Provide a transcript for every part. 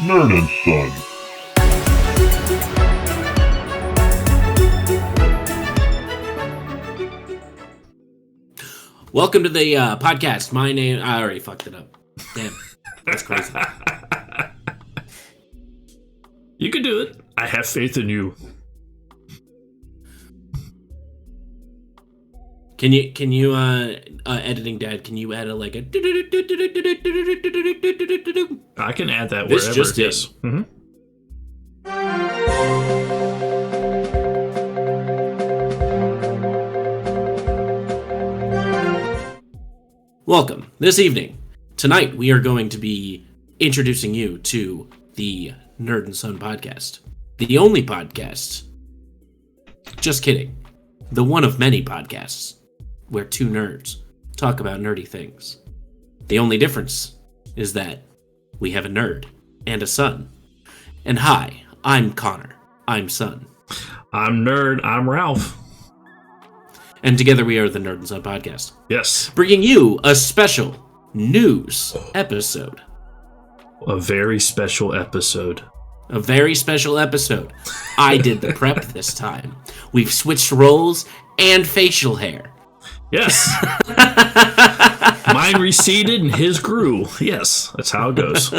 NerdandSon. Welcome to the podcast. My name... I already fucked it up. Damn. That's crazy. You can do it. I have faith in you. Can you, editing dad, can you add a I can add that this wherever just it is. Mm-hmm. Welcome. This evening, tonight, we are going to be introducing you to the NerdandSon podcast. The only podcast. Just kidding. The one of many podcasts where two nerds talk about nerdy things. The only difference is that we have a nerd and a son. And hi, I'm Connor. I'm Son. I'm Nerd. I'm Ralph. And together we are the NerdandSon podcast. Yes. Bringing you a special news episode. A very special episode. A very special episode. I did the prep this time. We've switched roles and facial hair. Yes. Mine receded and his grew. Yes, that's how it goes.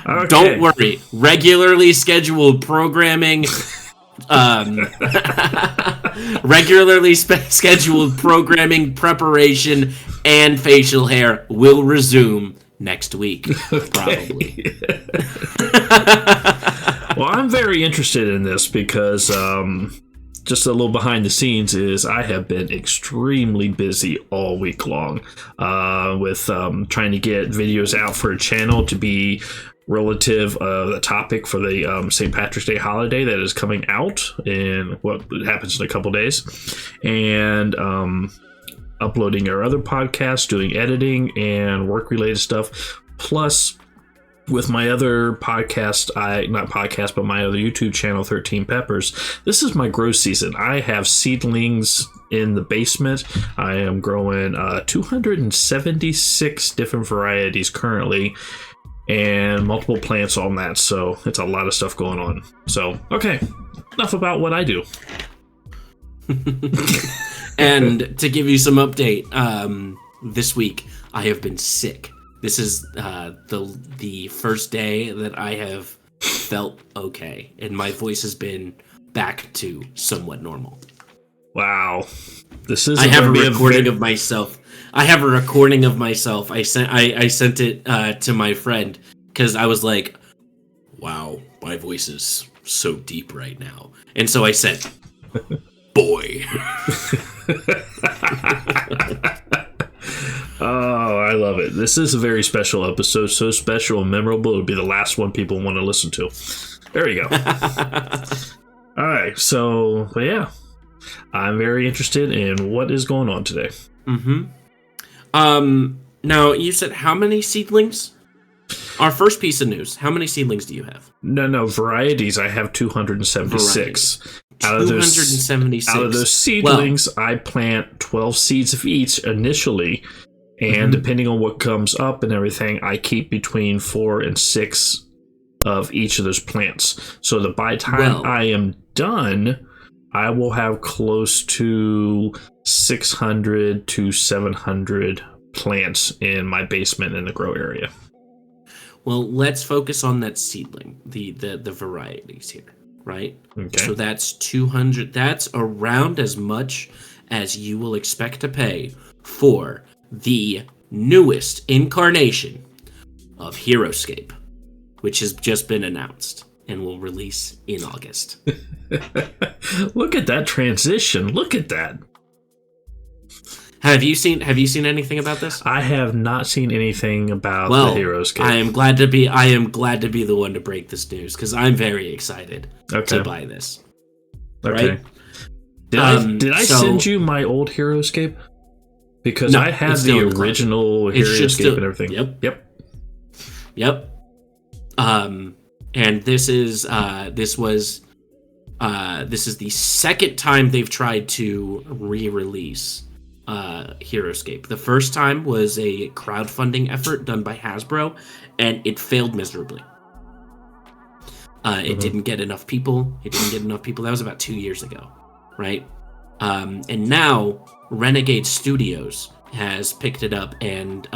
Okay. Don't worry. Regularly scheduled programming. Scheduled programming, preparation, and facial hair will resume next week, probably. Well, I'm very interested in this because just a little behind the scenes is I have been extremely busy all week long with trying to get videos out for a channel to be relative the topic for the St. Patrick's Day holiday that is coming out in what happens in a couple days, and uploading our other podcasts, doing editing and work related stuff, plus with my other podcast, but my other YouTube channel, 13 Peppers. This is my grow season. I have seedlings in the basement. I am growing 276 different varieties currently, and multiple plants on that, so it's a lot of stuff going on. So, okay, enough about what I do. And to give you some update, this week I have been sick. This is the first day that I have felt okay, and my voice has been back to somewhat normal. Wow, this is. I have a recording of myself. I have a recording of myself. I sent it to my friend because I was like, "Wow, my voice is so deep right now," and so I said, "Boy." Oh, I love it. This is a very special episode. So special and memorable. It'll be the last one people want to listen to. There you go. All right. So, but yeah, I'm very interested in what is going on today. Mm-hmm. Now, you said how many seedlings? Our first piece of news. How many seedlings do you have? No, varieties. I have 276. Out of 276. Out of those seedlings, I plant 12 seeds of each initially, and depending on what comes up and everything, I keep between 4 and 6 of each of those plants. So that by the time I am done, I will have close to 600 to 700 plants in my basement in the grow area. Well, let's focus on that seedling, the varieties here, right? Okay. So that's 200. That's around as much as you will expect to pay for the newest incarnation of Heroscape, which has just been announced and will release in August. Look at that transition. Look at that. Have you seen anything about this? I have not seen anything about the Heroscape. I am glad to be the one to break this news because I'm very excited to buy this. Okay. Right? Did I send you my old Heroscape? Because I have the original Heroscape and everything. Yep. And this is the second time they've tried to re-release Heroscape. The first time was a crowdfunding effort done by Hasbro, and it failed miserably. It didn't get enough people. That was about 2 years ago, right? And now Renegade Studios has picked it up and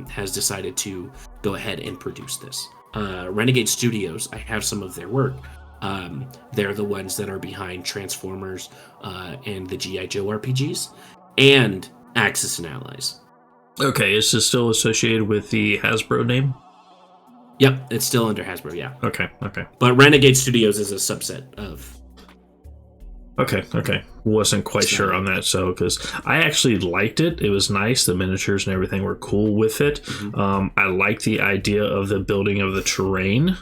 has decided to go ahead and produce this. Renegade Studios, I have some of their work. They're the ones that are behind Transformers and the G.I. Joe RPGs and Axis and Allies. Okay, is this still associated with the Hasbro name? Yep, it's still under Hasbro, yeah. Okay. But Renegade Studios is a subset of... Okay. Wasn't quite sure on that, so, because I actually liked it. It was nice. The miniatures and everything were cool with it. I liked the idea of the building of the terrain.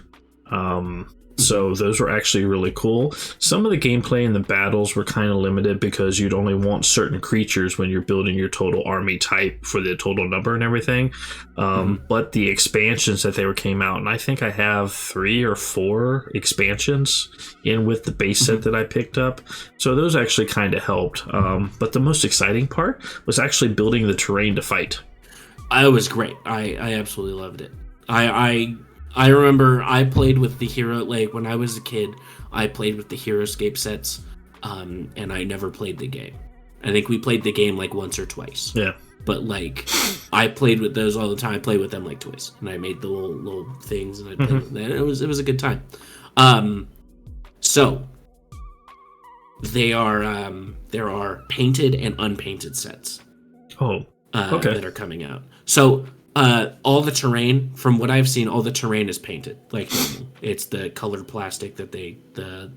So those were actually really cool. Some of the gameplay in the battles were kind of limited because you'd only want certain creatures when you're building your total army type for the total number and everything. But the expansions that came out, and I think I have 3 or 4 expansions in with the base set that I picked up. So those actually kind of helped. But the most exciting part was actually building the terrain to fight. It was great. I absolutely loved it. I remember I played with the hero, like when I was a kid, I played with the Heroscape sets, and I never played the game. I think we played the game like once or twice. Yeah. But like, I played with those all the time. I played with them like twice, and I made the little things, and I played with that. It was a good time. So there are painted and unpainted sets. Oh, okay. That are coming out. So. All the terrain, from what I've seen, all the terrain is painted like normal. It's the colored plastic that they do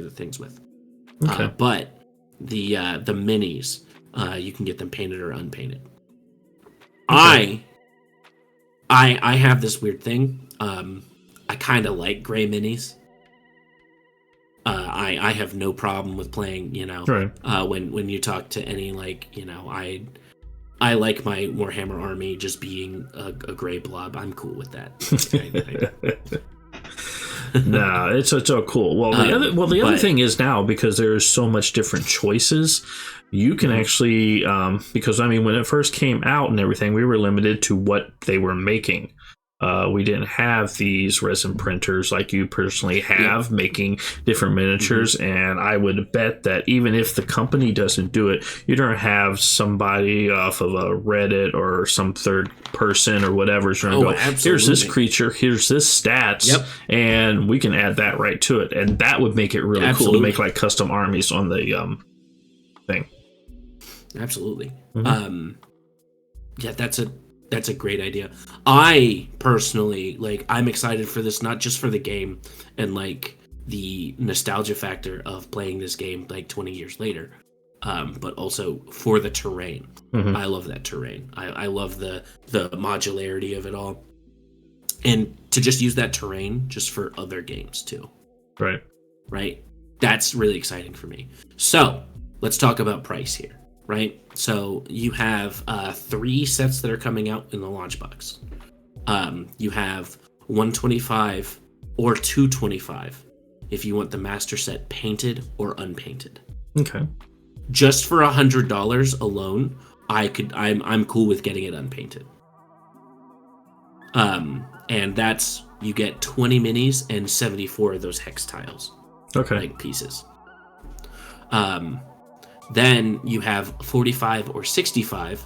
the things with. Okay. But the minis, you can get them painted or unpainted. Okay. I have this weird thing. I kind of like gray minis. I have no problem with playing. Right. When you talk to any I like my Warhammer army just being a gray blob. I'm cool with that. Nah, it's all cool. Well, the other thing is now, because there's so much different choices, you can actually because when it first came out and everything, we were limited to what they were making. We didn't have these resin printers like you personally have making different miniatures, and I would bet that even if the company doesn't do it, you don't have somebody off of a Reddit or some third person or whatever is going to go, absolutely. Here's this creature, here's this stats, and we can add that right to it, and that would make it really cool to make like custom armies on the thing. Absolutely. That's a great idea. I personally, I'm excited for this, not just for the game and the nostalgia factor of playing this game 20 years later, but also for the terrain. I love that terrain. I love the modularity of it all, and to just use that terrain just for other games too. Right. That's really exciting for me. So let's talk about price here. Right, so you have 3 sets that are coming out in the launch box. You have $125 or $225 if you want the master set painted or unpainted. Okay. Just for $100 alone, I'm cool with getting it unpainted. And that's, you get 20 minis and 74 of those hex tiles. Okay. Pieces. Then you have $45 or $65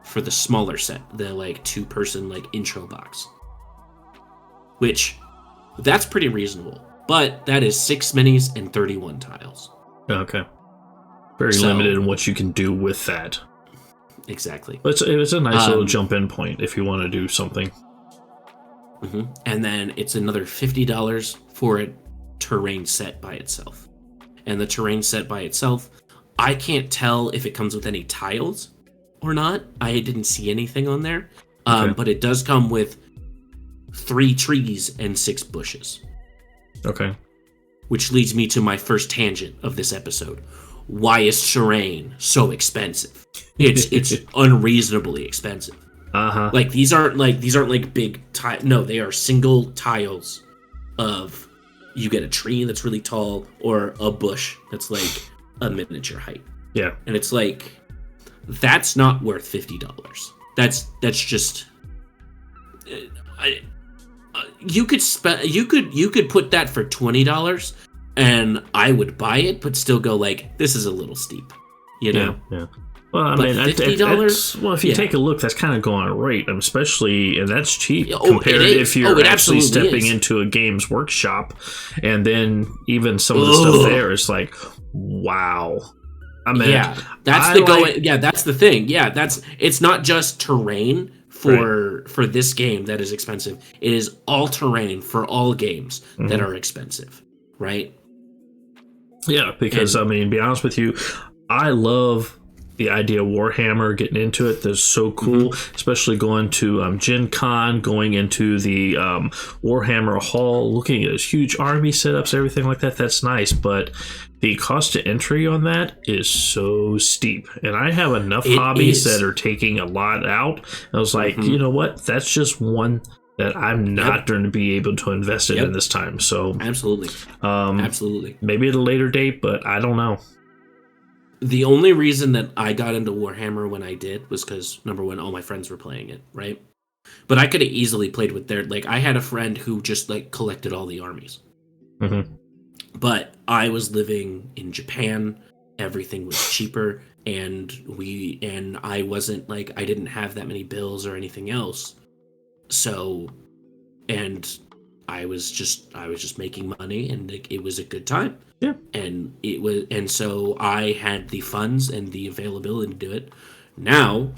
for the smaller set, the 2-person intro box. Which, that's pretty reasonable. But that is 6 minis and 31 tiles. Okay. Very limited in what you can do with that. Exactly. But it's a nice little jump-in point if you want to do something. And then it's another $50 for a terrain set by itself. And the terrain set by itself, I can't tell if it comes with any tiles or not. I didn't see anything on there. But it does come with 3 trees and 6 bushes. Okay. Which leads me to my first tangent of this episode. Why is terrain so expensive? It's unreasonably expensive. These aren't big tiles. No, they are single tiles of, you get a tree that's really tall or a bush that's a miniature height. Yeah. And it's that's not worth $50. That's just you could put that for $20 and I would buy it, but still go like, this is a little steep, you know? Yeah. Well, I but mean, $50. Well, if you take a look, that's kind of going rate, especially, and that's cheap Oh, compared if you're actually stepping is. into a games workshop, and then even some of the stuff there is like, wow. I mean, that's the thing. Yeah, it's not just terrain for this game that is expensive. It is all terrain for all games that are expensive, right? Yeah, because I mean, to be honest with you, I love the idea of Warhammer, getting into it. That's so cool, especially going to Gen Con, going into the Warhammer Hall, looking at those huge army setups, everything like that. That's nice, but the cost to entry on that is so steep. And I have enough hobbies that are taking a lot out. I was like, you know what? That's just one that I'm not going to be able to invest in this time. So absolutely. Maybe at a later date, but I don't know. The only reason that I got into Warhammer when I did was because, number one, all my friends were playing it, right? But I could have easily played with I had a friend who just, collected all the armies. But I was living in Japan, everything was cheaper, and I wasn't, I didn't have that many bills or anything else. So, and I was just making money, and it was a good time. Yeah. And so I had the funds and the availability to do it. Now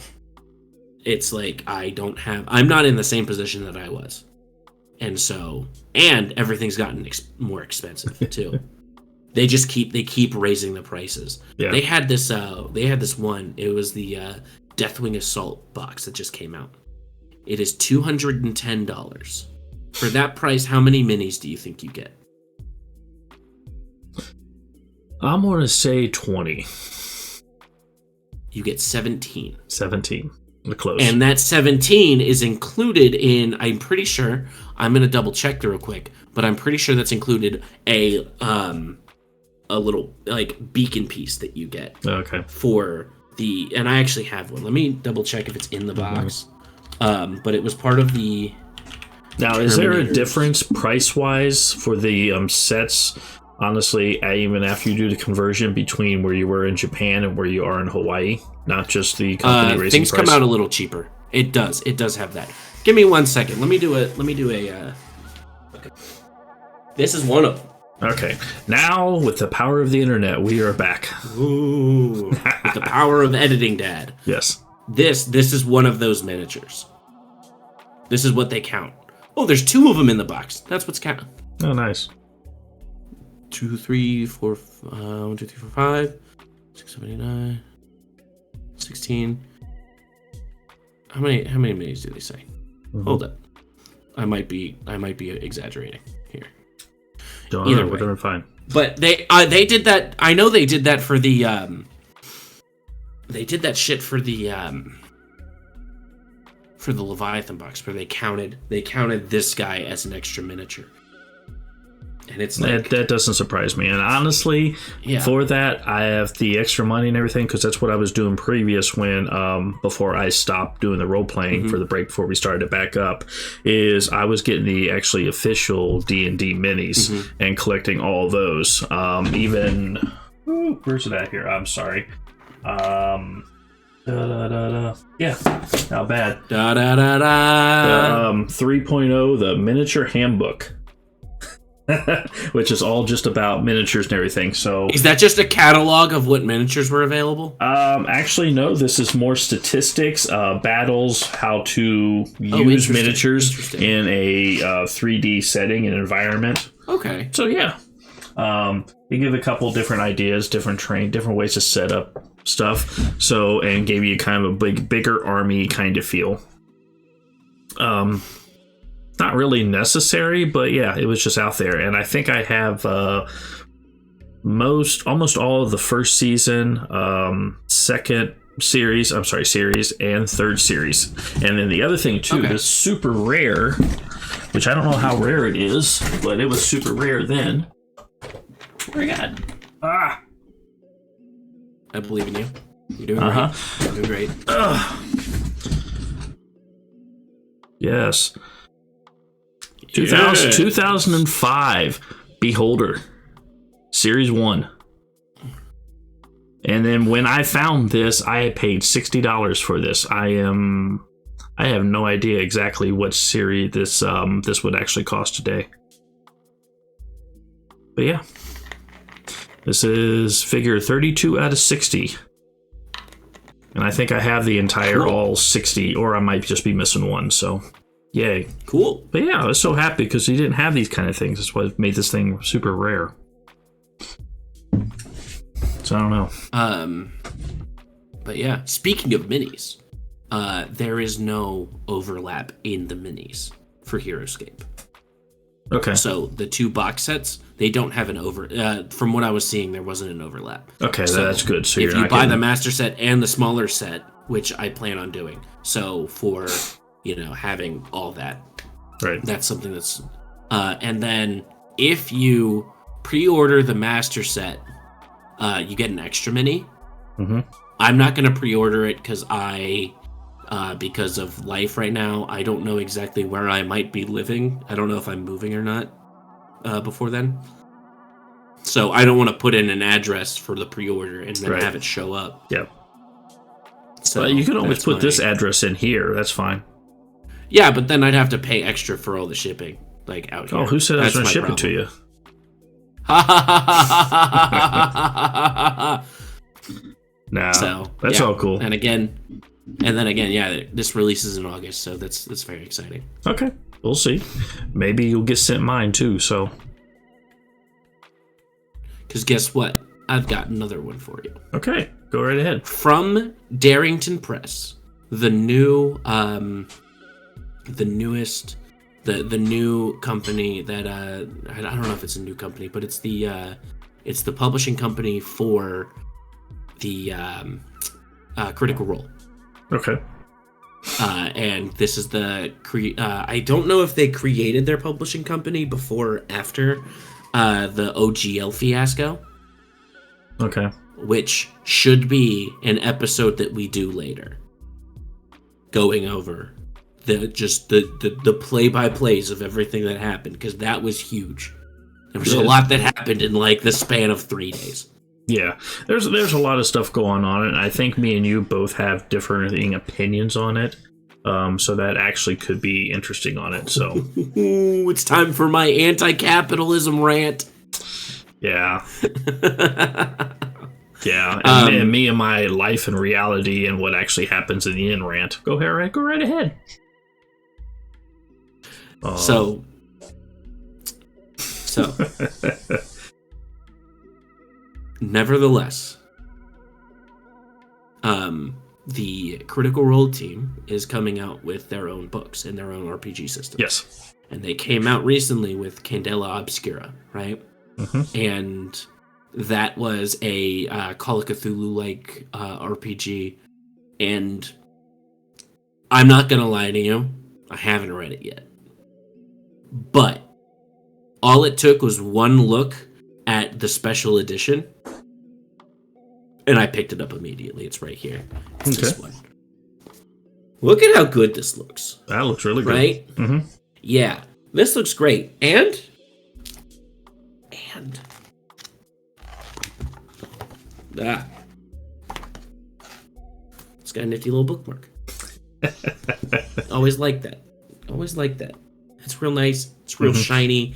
it's like I'm not in the same position that I was. And everything's gotten more expensive too. They keep raising the prices. Yeah. They had this one, it was the Deathwing Assault box that just came out. It is $210. For that price, how many minis do you think you get? I'm going to say 20. You get 17. 17. Close. And that 17 is included in, I'm pretty sure, I'm going to double check real quick, but I'm pretty sure that's included a little, beacon piece that you get. Okay. For and I actually have one. Let me double check if it's in the box. But it was part of the... Now, is there a difference price-wise for the sets, honestly, even after you do the conversion between where you were in Japan and where you are in Hawaii? Not just the company raising things price? Come out a little cheaper. It does have that. Give me 1 second. Let me do a okay. This is one of them. Okay. Now, with the power of the internet, we are back. Ooh. With the power of editing, Dad. Yes. This is one of those miniatures. This is what they count. Oh, there's 2 of them in the box. That's what's counting. Oh, nice. 2, 3, 4, 1, 2, 3, 4, 5, 6, 7, 8, 9, 16. How many minis do they say? Hold up. I might be exaggerating here. Either way, they're fine. But they did that. I know they did that for the they did that shit for the Leviathan box where they counted this guy as an extra miniature. And it's like, that doesn't surprise me. And honestly, for that, I have the extra money and everything because that's what I was doing previous when before I stopped doing the role playing for the break before we started it back up. Is I was getting the actually official D&D minis and collecting all those. Even where's it at here? I'm sorry. Yeah, not bad. 3.0, the miniature handbook. Which is all just about miniatures and everything. So is that just a catalog of what miniatures were available? Actually, no. This is more statistics, battles, how to use miniatures in a 3D setting and environment. Okay. So yeah, they give a couple different ideas, different ways to set up stuff. So and gave you kind of a bigger army kind of feel. Not really necessary, but yeah, it was just out there. And I think I have almost all of the first season, second series, and third series. And then the other thing too, is super rare, which I don't know how rare it is, but it was super rare then. Oh my God. I believe in you. You're doing great. You're doing great. Yes. 2005 Beholder Series 1. And then when I found this, I paid $60 for this. I have no idea exactly what series this would actually cost today. But yeah. This is figure 32 out of 60. And I think I have the entire all 60, or I might just be missing one, so yay. Cool. But yeah, I was so happy because he didn't have these kind of things. That's what made this thing super rare. So I don't know. But yeah, speaking of minis, there is no overlap in the minis for Heroscape. Okay. So the two box sets, they don't have an from what I was seeing, there wasn't an overlap. Okay, so that's good. So if you buy the master set and the smaller set, which I plan on doing, so for having all that, right? That's something that's, and then if you pre-order the master set, you get an extra mini. Mm-hmm. I'm not going to pre-order it because because of life right now, I don't know exactly where I might be living. I don't know if I'm moving or not before then. So I don't want to put in an address for the pre-order and then have it show up. Yep. So well, you can always put this address in here. That's fine. Yeah, but then I'd have to pay extra for all the shipping, like out here. Oh, who said I was going to ship it to you? Nah, so, that's all cool. And then again, yeah, this releases in August, so that's very exciting. Okay, we'll see. Maybe you'll get sent mine too. So, because guess what? I've got another one for you. Okay, go right ahead. From Darrington Press, the new company that I don't know if it's a new company, but it's the publishing company for the Critical Role. Okay. And this is I don't know if they created their publishing company before or after the OGL fiasco. Okay. Which should be an episode that we do later, going over the play-by-plays of everything that happened, because that was huge. There was a lot that happened in like the span of 3 days. Yeah, there's a lot of stuff going on, and I think me and you both have differing opinions on it. So that actually could be interesting on it. So it's time for my anti-capitalism rant. Yeah. Yeah, and me and my life and reality and what actually happens in the end rant. Go right ahead. So nevertheless, the Critical Role team is coming out with their own books and their own RPG system. Yes. And they came out recently with Candela Obscura, right? Mm-hmm. And that was a Call of Cthulhu-like RPG. And I'm not going to lie to you, I haven't read it yet. But all it took was one look at the special edition, and I picked it up immediately. It's right here. It's this one. Look at how good this looks. That looks really good. Right? Mm-hmm. Yeah. This looks great. And it's got a nifty little bookmark. Always like that. It's real nice. It's real shiny.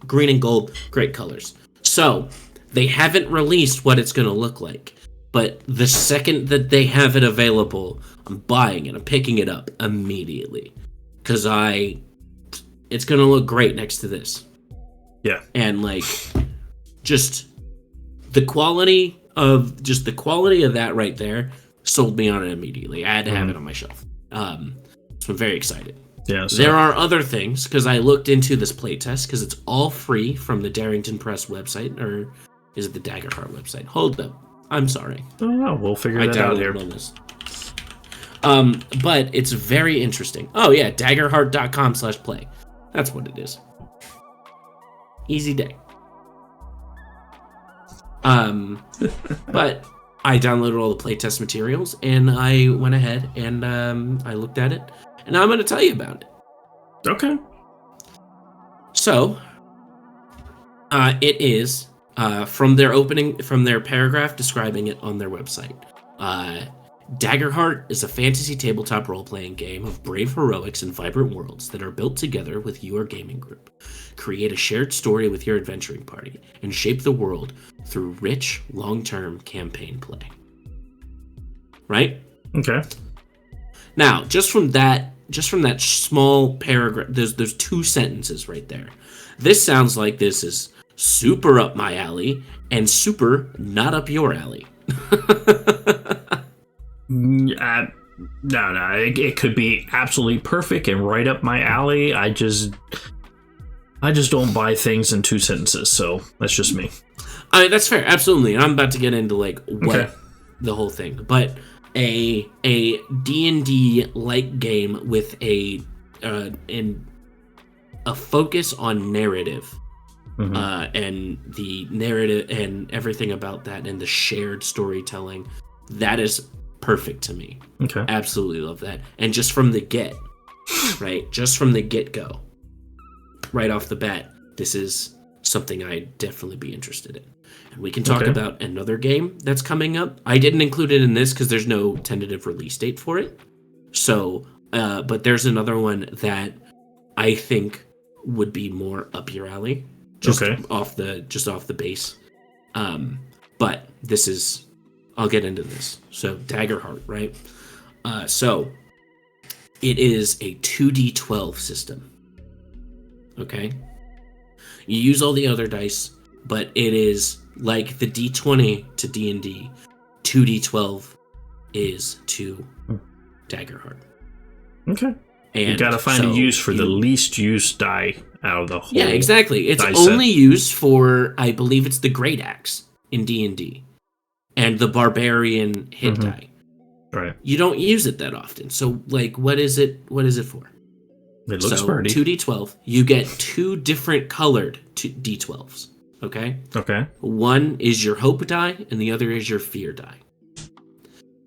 Green and gold. Great colors. So, they haven't released what it's going to look like. But the second that they have it available, I'm buying it. I'm picking it up immediately. Because it's going to look great next to this. Yeah. And just the quality of that right there sold me on it immediately. I had to have it on my shelf. So I'm very excited. Yeah. So. There are other things, because I looked into this playtest, because it's all free from the Darrington Press website, or is it the Daggerheart website? Hold up. I'm sorry. Oh, we'll figure that out here. But it's very interesting. Oh yeah, daggerheart.com/play. That's what it is. Easy day. But I downloaded all the playtest materials, and I went ahead and I looked at it, and I'm going to tell you about it. Okay. So, it is from their paragraph describing it on their website. Daggerheart is a fantasy tabletop role-playing game of brave heroics and vibrant worlds that are built together with your gaming group. Create a shared story with your adventuring party and shape the world through rich, long-term campaign play. Right? Okay. Now, just from that small paragraph, there's 2 sentences right there. This sounds like this is super up my alley and super not up your alley. No. It could be absolutely perfect and right up my alley. I just don't buy things in 2 sentences, so that's just me. I mean, that's fair, absolutely. And I'm about to get into like what the whole thing, but a D&D like game with a focus on narrative. And the narrative and everything about that and the shared storytelling, that is perfect to me. Okay. Absolutely love that. And just from the get-go, right off the bat, this is something I'd definitely be interested in. And we can talk about another game that's coming up. I didn't include it in this because there's no tentative release date for it. So, but there's another one that I think would be more up your alley. Just off the base. But this is, I'll get into this. So Daggerheart, right? So it is a 2d12 system. Okay? You use all the other dice, but it is like the d20 to D&D. 2d12 is to Daggerheart. Okay. And you gotta find a use for the least used die out of the whole. Yeah, exactly. It's only used for, I believe it's the Great Axe in D&D, and the Barbarian hit die. Right. You don't use it that often. So, like, what is it for? It looks pretty. 2d12. You get 2 different colored d12s. Okay. Okay. One is your hope die, and the other is your fear die.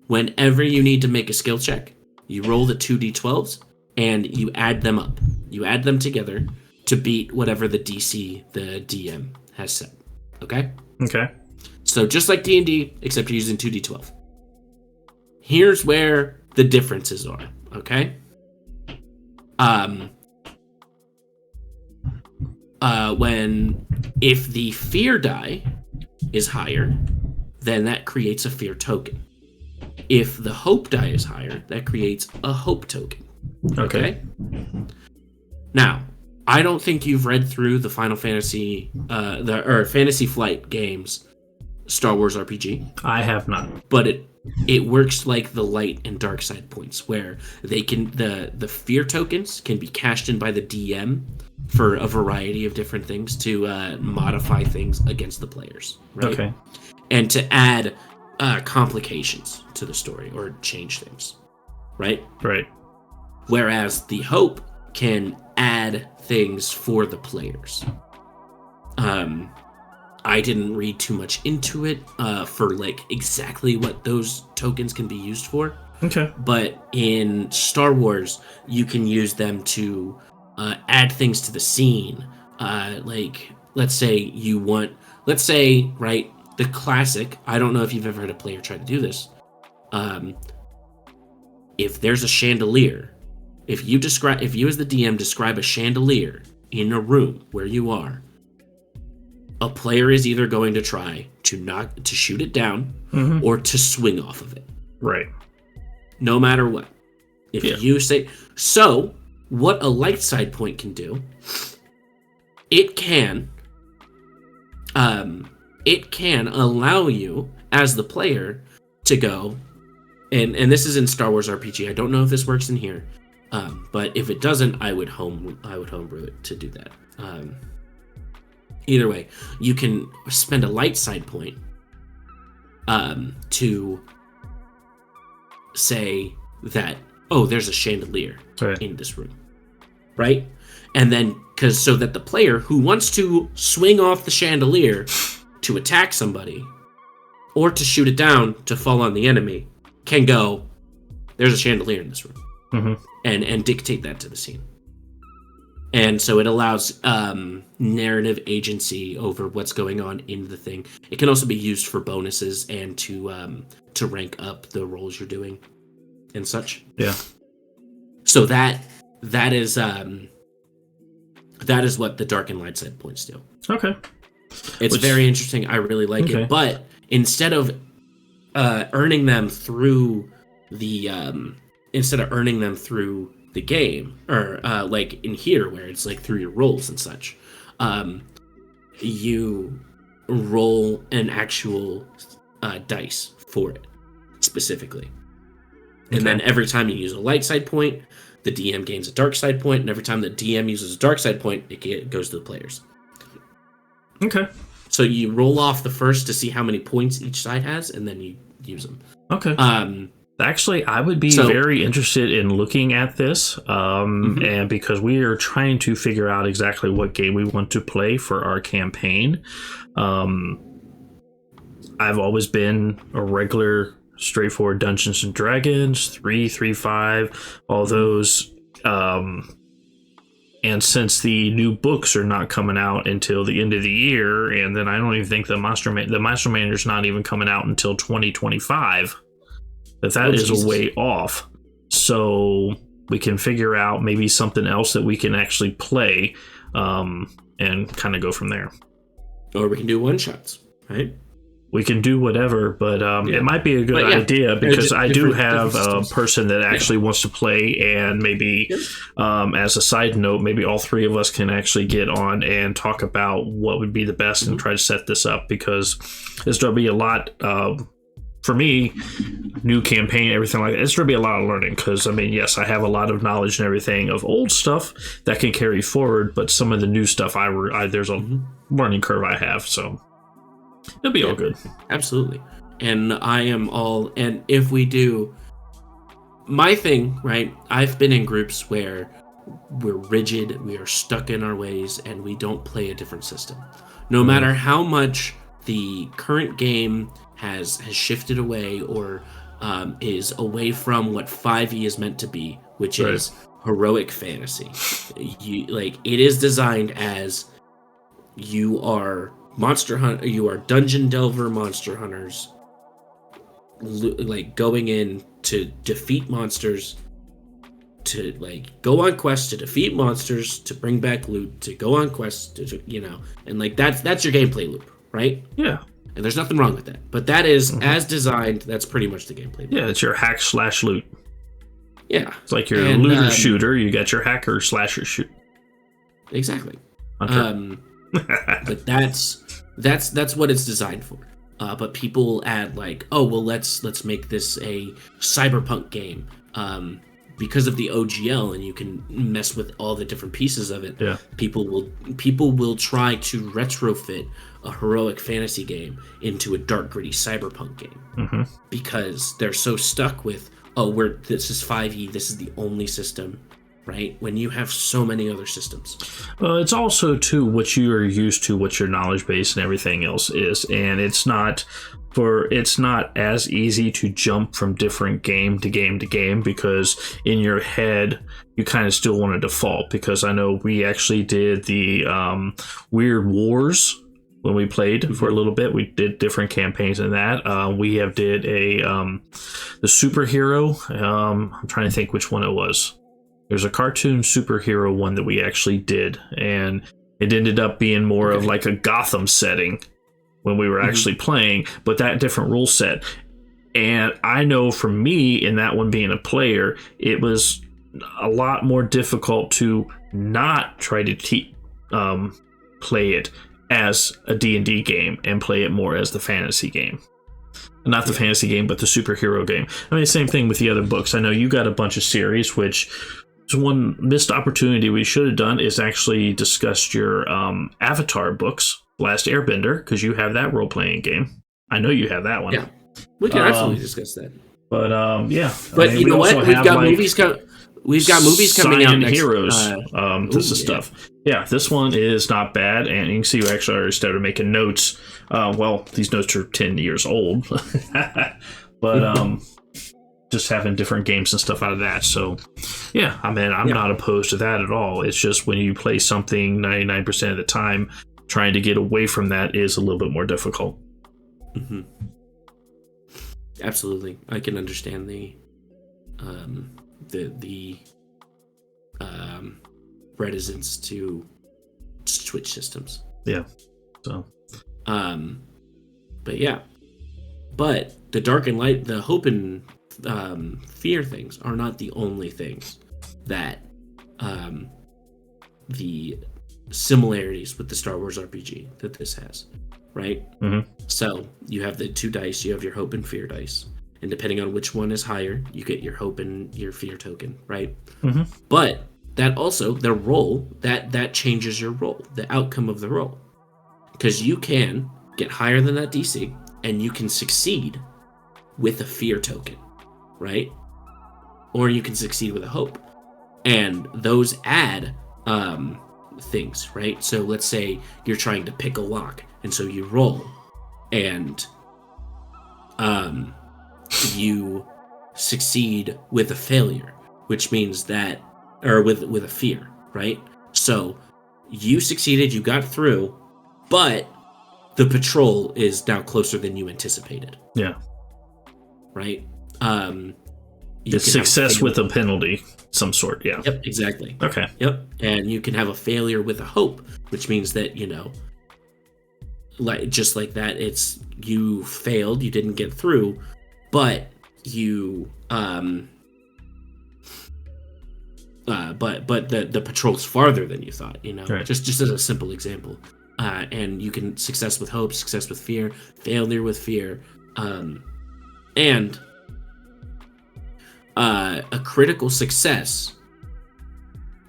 Whenever you need to make a skill check, you roll the 2d12s. And you add them up. You add them together to beat whatever the DC the DM has set. Okay? Okay. So just like D&D, except you're using 2d12. Here's where the differences are. Okay? If the fear die is higher, then that creates a fear token. If the hope die is higher, that creates a hope token. Okay. Now, I don't think you've read through the Final Fantasy, Fantasy Flight games, Star Wars RPG. I have not. But it works like the light and dark side points, where they can the fear tokens can be cashed in by the DM for a variety of different things to modify things against the players. Right? Okay. And to add complications to the story or change things. Right. Right. Whereas the hope can add things for the players. I didn't read too much into it for like exactly what those tokens can be used for. Okay. But in Star Wars, you can use them to add things to the scene. Like, let's say, right, the classic, I don't know if you've ever had a player try to do this. If there's a chandelier, if you as the DM describe a chandelier in a room where you are, a player is either going to try to shoot it down or to swing off of it. Right. No matter what. If you say so, what a light side point can do, it can allow you as the player to go, and this is in Star Wars RPG. I don't know if this works in here. But if it doesn't, I would homebrew it to do that. Either way, you can spend a light side point to say that, oh, there's a chandelier in this room, right? And then, so that the player who wants to swing off the chandelier to attack somebody or to shoot it down to fall on the enemy, can go, there's a chandelier in this room, and dictate that to the scene. And so it allows narrative agency over what's going on in the thing. It can also be used for bonuses and to rank up the roles you're doing and such. Yeah. So that is what the dark and light side points do. Okay. It's very interesting. I really like it. But instead of earning them through the game, or like in here where it's like through your rolls and such, you roll an actual dice for it specifically. And then every time you use a light side point, the DM gains a dark side point, and every time the DM uses a dark side point, it goes to the players. Okay. So you roll off the first to see how many points each side has, and then you use them. Okay. Actually, I would be very interested in looking at this, and because we are trying to figure out exactly what game we want to play for our campaign. I've always been a regular, straightforward Dungeons and Dragons, 3.5, all those. And since the new books are not coming out until the end of the year, and then I don't even think the Monster Manual's not even coming out until 2025. That is a way off. So we can figure out maybe something else that we can actually play, and kind of go from there. Or we can do one shots, right? We can do whatever, but it might be a good idea, because I do have a person that actually wants to play, and maybe as a side note, maybe all three of us can actually get on and talk about what would be the best and try to set this up, because there's going to be a lot, for me, new campaign, everything like that. It's going to be a lot of learning, because, I mean, yes, I have a lot of knowledge and everything of old stuff that can carry forward, but some of the new stuff, there's a learning curve I have, so... It'll be all good. Absolutely. And and if we do, my thing, right? I've been in groups where we're rigid, we are stuck in our ways, and we don't play a different system. No matter how much the current game has shifted away, or is away from what 5e is meant to be, which is heroic fantasy. It is designed as you are monster hunter, you are dungeon delver monster hunters, like going in to defeat monsters, to like go on quests to defeat monsters, to bring back loot, to go on quests to, and like that's your gameplay loop, right? Yeah. And there's nothing wrong with that. But that is as designed, that's pretty much the gameplay loop. Yeah, it's your hack/loot. Yeah. It's like your looter shooter, you got your hacker slasher shoot. Exactly. Okay. But that's what it's designed for. But people add like, oh well, let's make this a cyberpunk game because of the OGL, and you can mess with all the different pieces of it. Yeah. People will try to retrofit a heroic fantasy game into a dark, gritty cyberpunk game because they're so stuck with, this is 5e, this is the only system. Right? When you have so many other systems. It's also, too, what you are used to, what your knowledge base and everything else is. And it's not as easy to jump from different game to game to game, because in your head, you kind of still want to default. Because I know we actually did the Weird Wars when we played for a little bit. We did different campaigns in that. We have did the superhero. I'm trying to think which one it was. There's a cartoon superhero one that we actually did, and it ended up being more of like a Gotham setting when we were actually playing, but that different rule set. And I know for me, in that one being a player, it was a lot more difficult to not try to play it as a D&D game and play it more as the fantasy game. Not the fantasy game, but the superhero game. I mean, same thing with the other books. I know you got a bunch of series, which... So one missed opportunity we should have done is actually discussed your Avatar books, Last Airbender, because you have that role-playing game. I know you have that one. Yeah, we can absolutely discuss that. But yeah. But you know what? We've got movies coming. we've got movies coming out next. Heroes. This is stuff. Yeah, this one is not bad, and you can see we actually already started making notes. Well, these notes are 10 years old, but just having different games and stuff out of that. So, yeah, I mean, I'm not opposed to that at all. It's just when you play something 99% of the time, trying to get away from that is a little bit more difficult. Mm-hmm. Absolutely, I can understand the reticence to switch systems. Yeah. So. But yeah, but the dark and light, the hope and fear things are not the only things that the similarities with the Star Wars RPG that this has, right? Mm-hmm. So you have the 2 dice, you have your hope and fear dice, and depending on which one is higher, you get your hope and your fear token, right? Mm-hmm. But that also, the roll, that changes your roll, the outcome of the roll, because you can get higher than that DC, and you can succeed with a fear token, right? Or you can succeed with a hope, and those add things, right? So let's say you're trying to pick a lock, and so you roll, and you succeed with a failure, which means that, or with a fear, right? So you succeeded, you got through, but the patrol is now closer than you anticipated. Yeah. Right? It's success with a penalty, some sort, yeah. Yep, exactly. Okay. Yep. And you can have a failure with a hope, which means that, like just like that, it's you failed, you didn't get through, but you but the patrol's farther than you thought, Right. just as a simple example. And you can success with hope, success with fear, failure with fear, and a critical success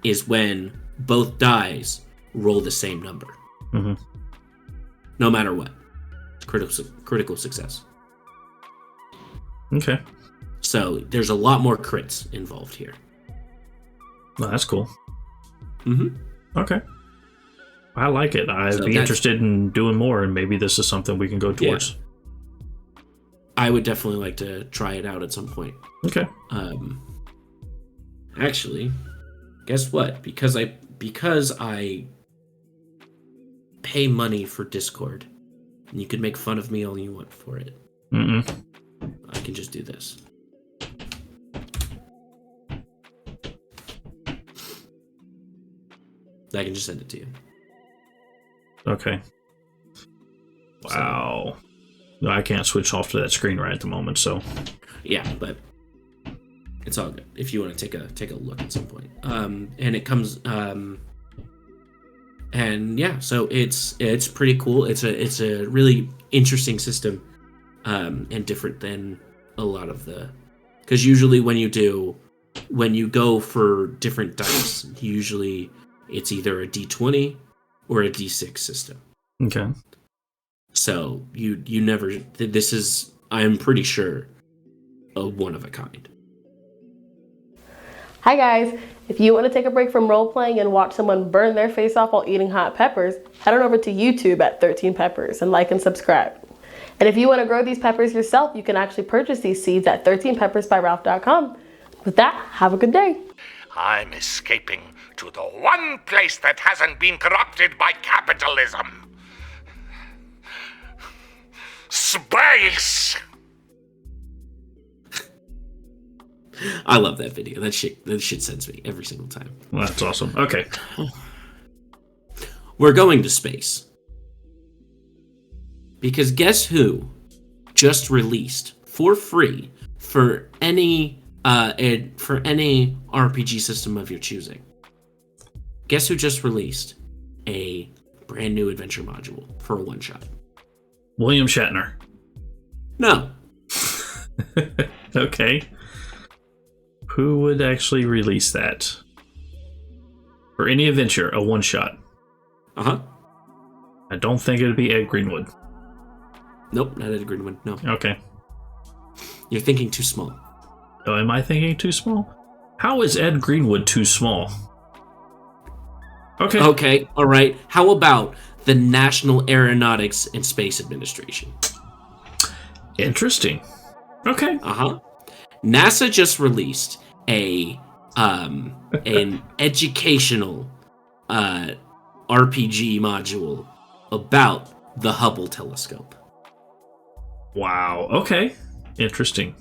is when both dies roll the same number. Mm-hmm. No matter what. Critical success. Okay. So there's a lot more crits involved here. Well, that's cool. Mm-hmm. Okay. I like it. I'd be interested in doing more, and maybe this is something we can go towards. Yeah. I would definitely like to try it out at some point. Okay. Actually, guess what? Because I pay money for Discord, and you can make fun of me all you want for it. Mm-mm. I can just do this. I can just send it to you. Okay. Wow. No, I can't switch off to that screen right at the moment, so. Yeah, but it's all good if you want to take a look at some point. And it comes and yeah, so it's pretty cool. It's a really interesting system, and different than a lot of because usually when you go for different dice, usually it's either a D20 or a D6 system. Okay. So you never. This is, I'm pretty sure, a one of a kind. Hi guys, if you want to take a break from role-playing and watch someone burn their face off while eating hot peppers, head on over to YouTube at 13 Peppers and like and subscribe. And if you want to grow these peppers yourself, you can actually purchase these seeds at 13peppersbyralph.com. With that, have a good day. I'm escaping to the one place that hasn't been corrupted by capitalism. Space! I love that video. That shit sends me every single time. Well, that's awesome. Okay. We're going to space. Because guess who just released for free for any RPG system of your choosing? Guess who just released a brand new adventure module for a one-shot? William Shatner. No. Okay. Who would actually release that? For any adventure, a one-shot. Uh-huh. I don't think it would be Ed Greenwood. Nope, not Ed Greenwood, no. Okay. You're thinking too small. Oh, am I thinking too small? How is Ed Greenwood too small? Okay. Okay, all right. How about the National Aeronautics and Space Administration? Interesting. Okay. NASA just released an educational RPG module about the Hubble telescope. Wow. Okay. Interesting.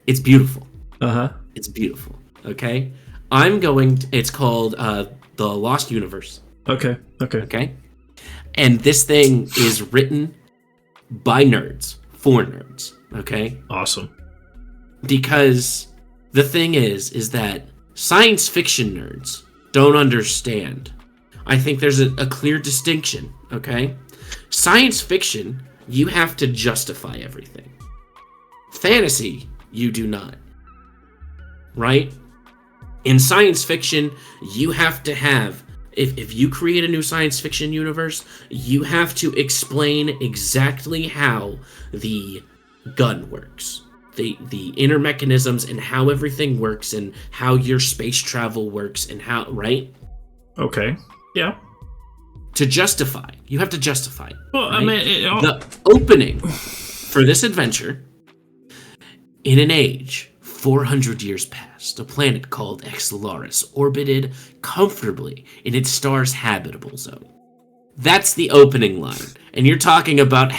It's beautiful. Uh-huh. It's beautiful. Okay? It's called The Lost Universe. Okay. Okay? And this thing is written by nerds, for nerds. Okay? Awesome. Because the thing is that science fiction nerds don't understand. I think there's a clear distinction, okay? Science fiction, you have to justify everything. Fantasy, you do not. Right? In science fiction, you have to have, if you create a new science fiction universe, you have to explain exactly how the gun works. The inner mechanisms and how everything works and how your space travel works and how, right? Okay. Yeah. To justify. You have to justify. Well, right? I mean... the opening for this adventure, in an age 400 years past, a planet called Exelaris orbited comfortably in its star's habitable zone. That's the opening line. And you're talking about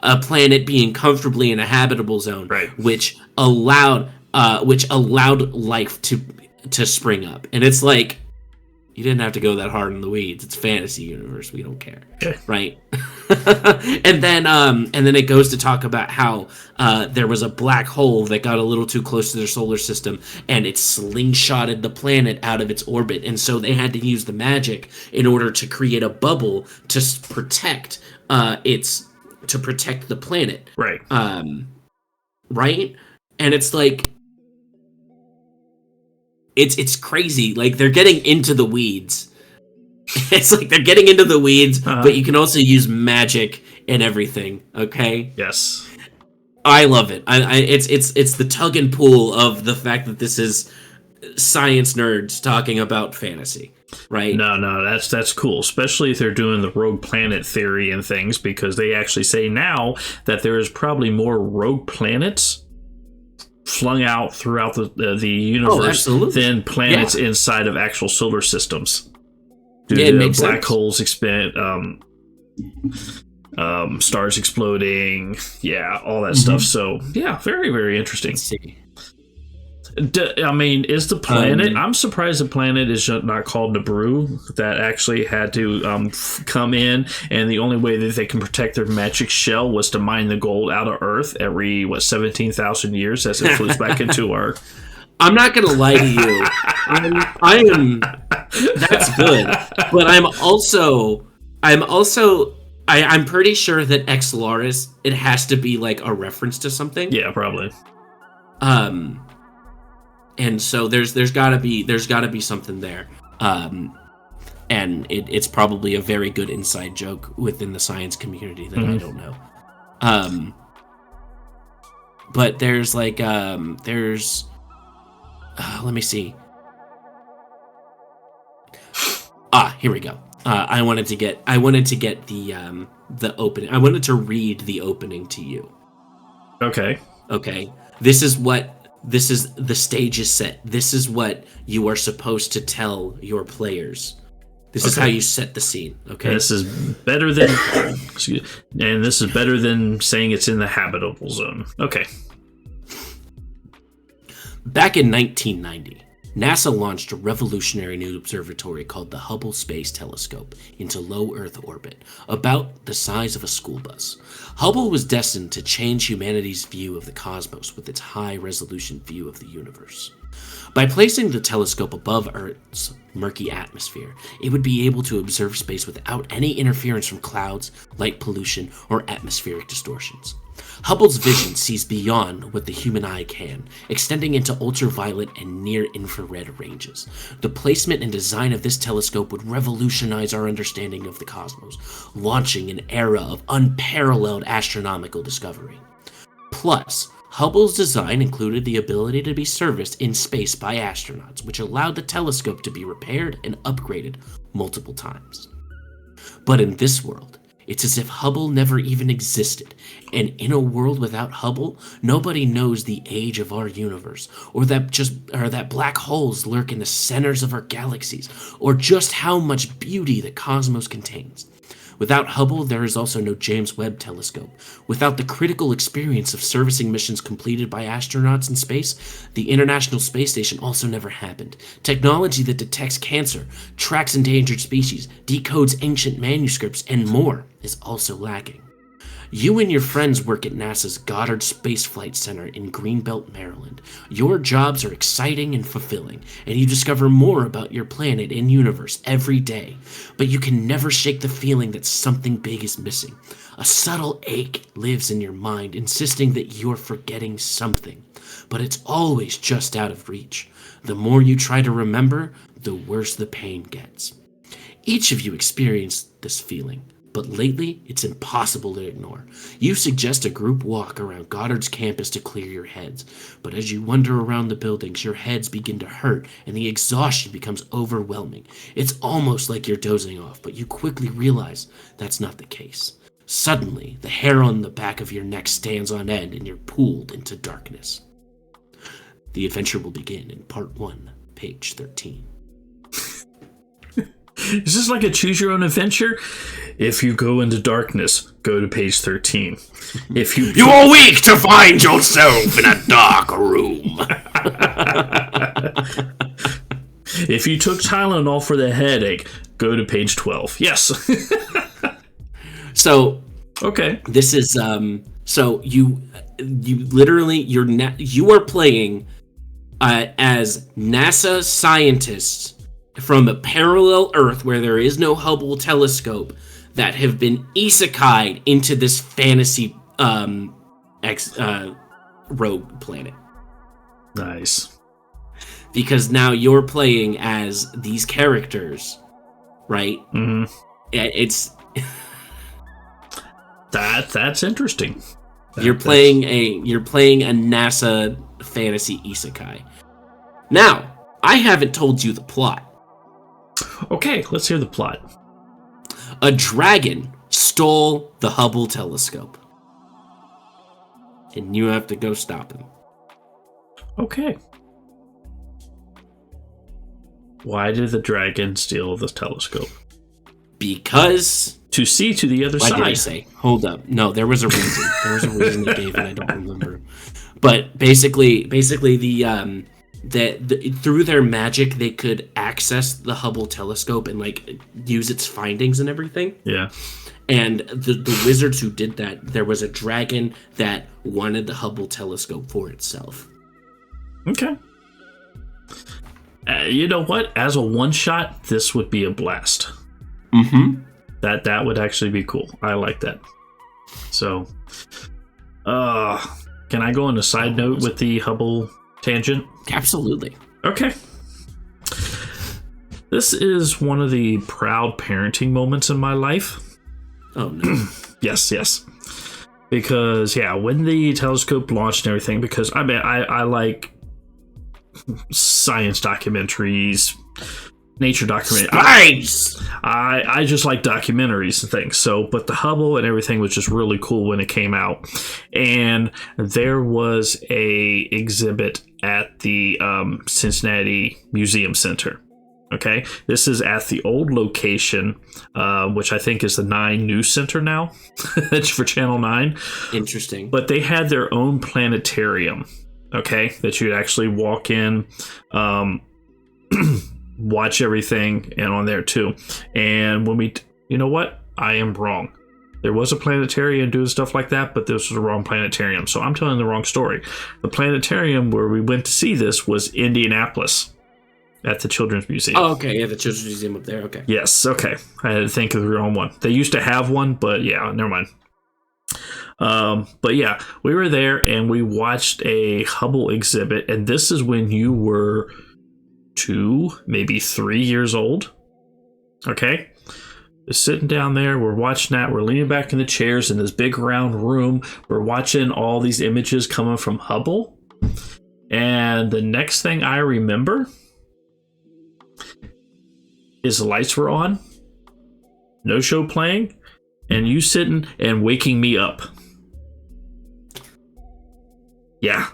a planet being comfortably in a habitable zone, right, which allowed life to spring up. And it's like, you didn't have to go that hard in the weeds. It's fantasy universe. We don't care, right? and then it goes to talk about how there was a black hole that got a little too close to their solar system, and it slingshotted the planet out of its orbit, and so they had to use the magic in order to create a bubble to protect the planet, right? Right, and it's like. It's crazy. Like, they're getting into the weeds. It's like they're getting into the weeds, but you can also use magic and everything. Okay. Yes. I love it. It's the tug and pull of the fact that this is science nerds talking about fantasy, right? No, that's cool. Especially if they're doing the rogue planet theory and things, because they actually say now that there is probably more rogue planets flung out throughout the universe than planets inside of actual solar systems. Due to black holes expand, stars exploding, all that stuff. So very, very interesting. Let's see. I mean, is the planet? I'm surprised the planet is not called Nabru. That actually had to come in, and the only way that they can protect their magic shell was to mine the gold out of Earth every 17,000 years as it flows back into our. I'm not gonna lie to you. I am. That's good, but I'm pretty sure that Exelaris, it has to be like a reference to something. Yeah, probably. And so there's gotta be something there. And it's probably a very good inside joke within the science community that I don't know. But there's like let me see. Here we go. I wanted to get the opening. I wanted to read the opening to you. Okay. This is the stage is set. This is what you are supposed to tell your players. This is how you set the scene. Okay. This is better than saying it's in the habitable zone. Okay. Back in 1990, NASA launched a revolutionary new observatory called the Hubble Space Telescope into low Earth orbit, about the size of a school bus. Hubble was destined to change humanity's view of the cosmos with its high-resolution view of the universe. By placing the telescope above Earth's murky atmosphere, it would be able to observe space without any interference from clouds, light pollution, or atmospheric distortions. Hubble's vision sees beyond what the human eye can, extending into ultraviolet and near-infrared ranges. The placement and design of this telescope would revolutionize our understanding of the cosmos, launching an era of unparalleled astronomical discovery. Plus, Hubble's design included the ability to be serviced in space by astronauts, which allowed the telescope to be repaired and upgraded multiple times. But in this world, it's as if Hubble never even existed, and in a world without Hubble, nobody knows the age of our universe, or that black holes lurk in the centers of our galaxies, or just how much beauty the cosmos contains. Without Hubble, there is also no James Webb Telescope. Without the critical experience of servicing missions completed by astronauts in space, the International Space Station also never happened. Technology that detects cancer, tracks endangered species, decodes ancient manuscripts, and more is also lacking. You and your friends work at NASA's Goddard Space Flight Center in Greenbelt, Maryland. Your jobs are exciting and fulfilling, and you discover more about your planet and universe every day. But you can never shake the feeling that something big is missing. A subtle ache lives in your mind, insisting that you're forgetting something. But it's always just out of reach. The more you try to remember, the worse the pain gets. Each of you experienced this feeling, but lately it's impossible to ignore. You suggest a group walk around Goddard's campus to clear your heads, but as you wander around the buildings, your heads begin to hurt and the exhaustion becomes overwhelming. It's almost like you're dozing off, but you quickly realize that's not the case. Suddenly, the hair on the back of your neck stands on end and you're pulled into darkness. The adventure will begin in part 1, page 13. Is this like a choose your own adventure? If you go into darkness, go to page 13. If you are weak to find yourself in a dark room. If you took Tylenol for the headache, go to page 12. Yes. So, okay. This is so you literally you are playing as NASA scientists from a parallel Earth where there is no Hubble telescope that have been isekai'd into this fantasy rogue planet. Nice. Because now you're playing as these characters, right? Mm-hmm. It's that's interesting. You're playing a NASA fantasy isekai. Now, I haven't told you the plot. Okay, let's hear the plot. A dragon stole the Hubble telescope, and you have to go stop him. Okay. Why did the dragon steal the telescope? Because to see to the other side. Why did I say? Hold up. No, there was a reason. There was a reason they gave it. I don't remember. But basically, the through their magic, they could access the Hubble telescope and like use its findings and everything. Yeah. And the wizards who did that, there was a dragon that wanted the Hubble telescope for itself. Okay. You know what? As a one-shot, this would be a blast. Mm-hmm. That would actually be cool. I like that. So, can I go on a side note with the Hubble tangent? Absolutely. Okay. This is one of the proud parenting moments in my life. Oh, no. Yes. Because, yeah, when the telescope launched and everything, because, I mean, I like science documentaries, nature documentaries. I just like documentaries and things. So, but the Hubble and everything was just really cool when it came out. And there was a exhibit at the Cincinnati Museum Center. Okay, this is at the old location, which I think is the 9 News Center now. It's for Channel 9. Interesting. But they had their own planetarium, okay, that you'd actually walk in, watch everything, and on there too. And when you know what? I am wrong. There was a planetarium doing stuff like that, but this was the wrong planetarium. So I'm telling the wrong story. The planetarium where we went to see this was Indianapolis at the Children's Museum. Oh, okay. Yeah, the Children's Museum up there. Okay. Yes, okay. I had to think of the wrong one. They used to have one, but yeah, never mind. But yeah, we were there and we watched a Hubble exhibit, and this is when you were 2, maybe 3 years old. Okay? Just sitting down there, we're watching that, we're leaning back in the chairs in this big round room, we're watching all these images coming from Hubble, and the next thing I remember is the lights were on, no show playing, and you sitting and waking me up. Yeah.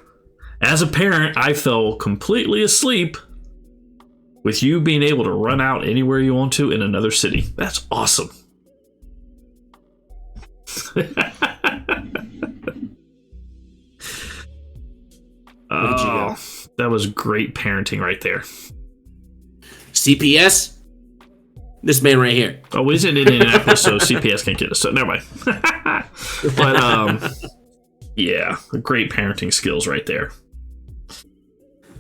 As a parent, I fell completely asleep with you being able to run out anywhere you want to in another city. That's awesome. Oh, that was great parenting right there. CPS? This man right here. Oh, he's in Indianapolis, so CPS can't get us. So never mind. But yeah, great parenting skills right there.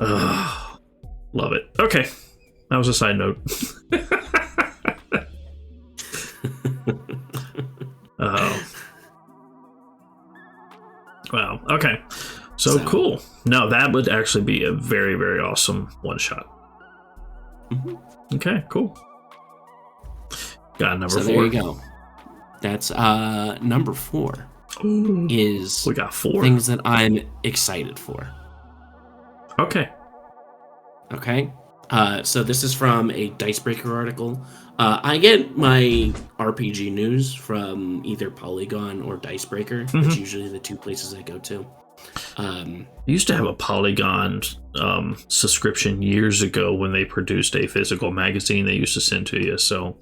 Love it. Okay, that was a side note. Wow. Okay. So cool. No, that would actually be a very, very awesome one shot. Mm-hmm. Okay, cool. Got number 4. There you go. That's number 4. Ooh, is we got 4 things that I'm excited for. Okay. So this is from a Dicebreaker article. I get my RPG news from either Polygon or Dicebreaker. Mm-hmm. That's usually the 2 places I go to. I used to have a Polygon subscription years ago when they produced a physical magazine they used to send to you. So,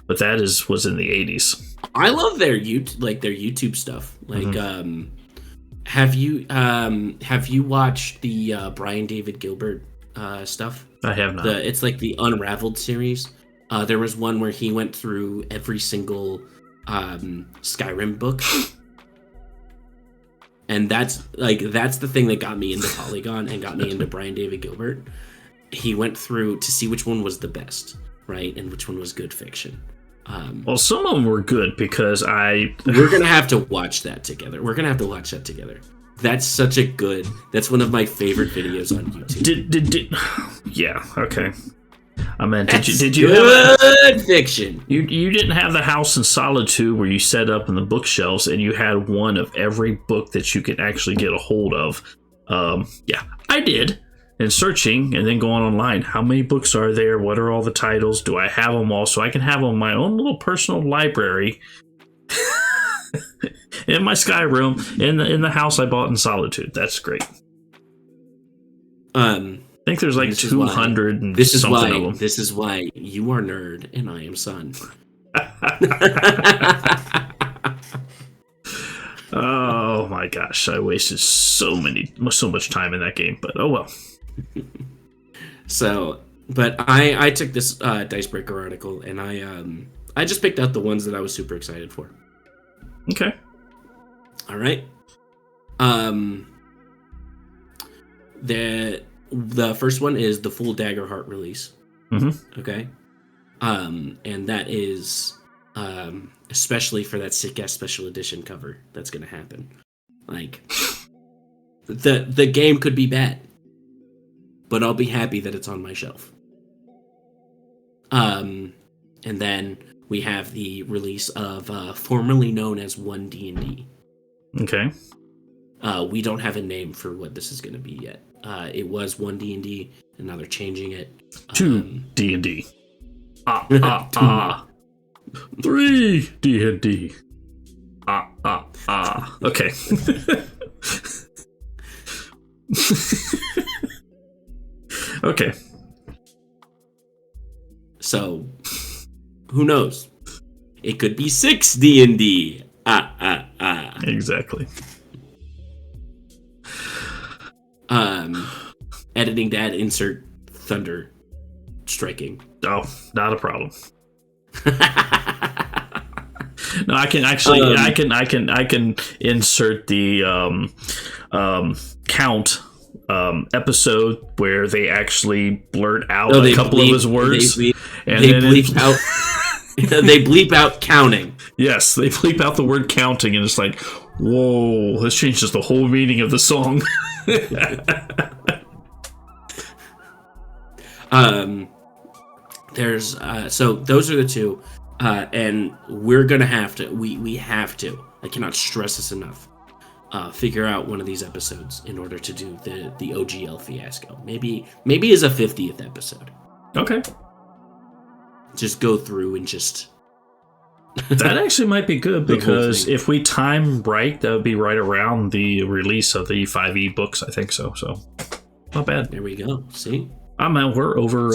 but that was in the 80s. I love their YouTube stuff. Like, Mm-hmm. Have you watched the Brian David Gilbert stuff? I have not. It's like the Unraveled series. There was one where he went through every single Skyrim book. And that's the thing that got me into Polygon and got me into Brian David Gilbert. He went through to see which one was the best, right? And which one was good fiction. Well, some of them were good because we're going to have to watch that together. That's one of my favorite videos on YouTube. Yeah, okay. I meant, That's did you good have fiction? You didn't have the house in Solitude where you set up in the bookshelves and you had one of every book that you could actually get a hold of. Yeah, I did. And searching and then going online. How many books are there? What are all the titles? Do I have them all? So I can have them in my own little personal library in my sky room in the house I bought in Solitude. That's great. I think there's like 200 and something of them. This is why you are nerd and I am son. Oh my gosh, I wasted so much time in that game, but oh well. But I took this Dicebreaker article and I just picked out the ones that I was super excited for. Okay. All right. The first one is the full Daggerheart release. Mm-hmm. Okay. And that is especially for that sick ass special edition cover that's gonna happen. Like the game could be bad, but I'll be happy that it's on my shelf. And then we have the release of formerly known as 1D&D. Okay. We don't have a name for what this is going to be yet. It was 1D&D, and now they're changing it to D&D. 3 D&D. Okay. Okay. So, who knows? It could be 6 D&D. Exactly. Editing dad, insert thunder striking. Oh, not a problem. No, I can actually, I can insert the count episode where they actually blurt out a couple of his words. They bleep out. They bleep out counting. Yes, they bleep out the word counting, and it's like, whoa, this changes the whole meaning of the song. There's so those are the two, and we're gonna have to. We have to. I cannot stress this enough. Figure out one of these episodes in order to do the OGL fiasco. Maybe as a 50th episode. Okay. Just go through and just. That actually might be good, because if we time right, that would be right around the release of the 5e books. I think so. So, not bad. There we go. See. I mean, we're over.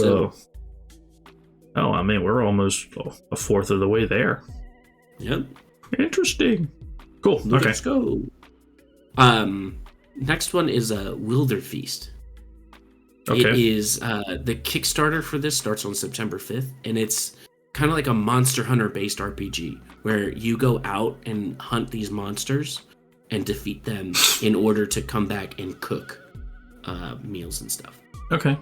We're almost a fourth of the way there. Yep. Interesting. Cool. Okay. Let's go. Next one is Wilder Feast. Okay. It is the Kickstarter for this starts on September 5th, and it's kind of like a Monster Hunter based RPG where you go out and hunt these monsters and defeat them in order to come back and cook meals and stuff. Okay.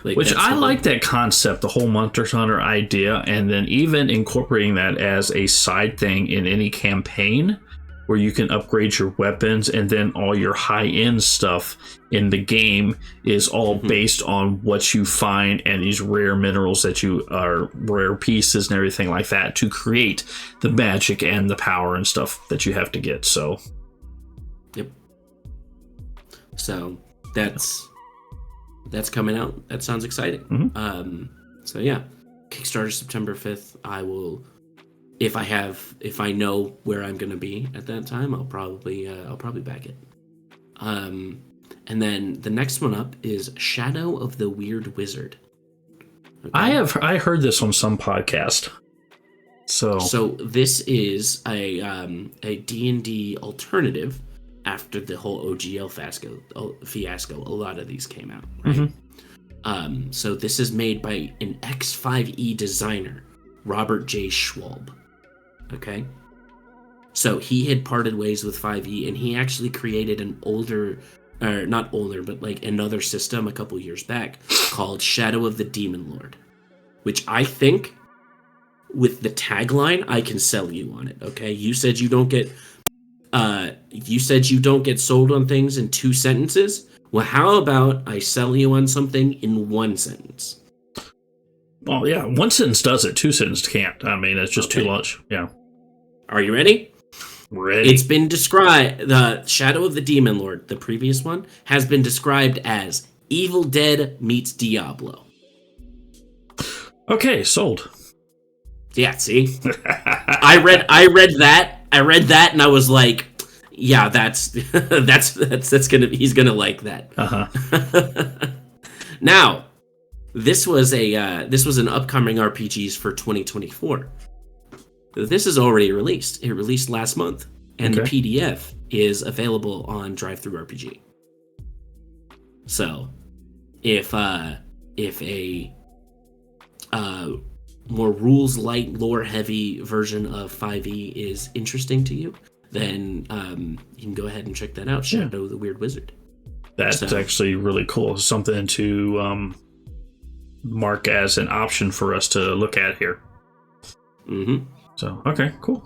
Which I like that concept, the whole Monster Hunter idea, and then even incorporating that as a side thing in any campaign where you can upgrade your weapons, and then all your high-end stuff in the game is all based on what you find and these rare minerals that you are rare pieces and everything like that to create the magic and the power and stuff that you have to get. So, yep. So that's coming out. That sounds exciting. Mm-hmm. So yeah, Kickstarter September 5th. I will, if I know where I'm going to be at that time, I'll probably back it. And then the next one up is Shadow of the Weird Wizard. Okay. I heard this on some podcast. So this is a D&D alternative. After the whole OGL fiasco, a lot of these came out, right? Mm-hmm. So this is made by an X5E designer, Robert J. Schwalb. Okay? So he had parted ways with 5e, and he actually created not older, but like another system a couple years back called Shadow of the Demon Lord, which I think, with the tagline, I can sell you on it, okay? You said you don't get sold on things in 2 sentences. Well, how about I sell you on something in 1 sentence? Well, yeah, 1 sentence does it. 2 sentences can't. I mean, it's just too much. Yeah. Are you ready? Ready. It's been described, the Shadow of the Demon Lord, the previous one, has been described as Evil Dead meets Diablo. Okay, sold. Yeah, see? I read that, and I was like, yeah, that's gonna, he's gonna like that. Now, this was an upcoming RPGs for 2024. This is already released. It released last month, and the PDF is available on DriveThruRPG. So, if a more rules light, lore heavy version of 5e is interesting to you, then you can go ahead and check that out. Shadow of the Weird Wizard. That's actually really cool. Something to mark as an option for us to look at here. Mm-hmm. So, okay, cool.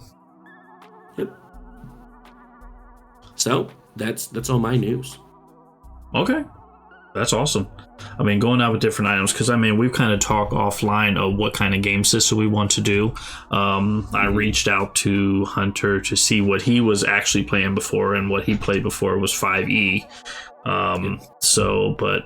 Yep. So, that's all my news. Okay. That's awesome. I mean, going out with different items, because I mean, we've kind of talked offline of what kind of game system we want to do. I reached out to Hunter to see what he was actually playing before, and what he played before was 5e. So, but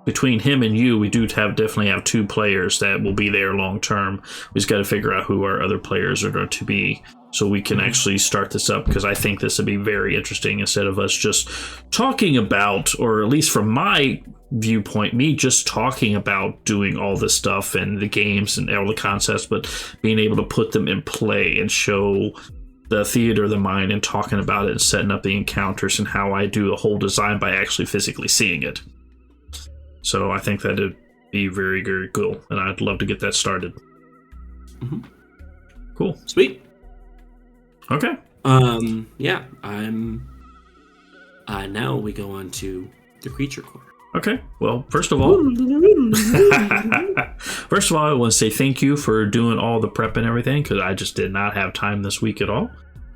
between him and you, we do definitely have 2 players that will be there long term. We just got to figure out who our other players are going to be, so we can actually start this up, because I think this would be very interesting, instead of us just talking about, or at least from my viewpoint, me just talking about doing all this stuff and the games and all the concepts, but being able to put them in play and show the theater of the mind and talking about it and setting up the encounters and how I do the whole design by actually physically seeing it. So I think that'd be very, very cool, and I'd love to get that started. Mm-hmm. Cool. Sweet. Okay. Yeah, I'm. Now we go on to the creature corner. Okay. Well, first of all, I want to say thank you for doing all the prep and everything, because I just did not have time this week at all.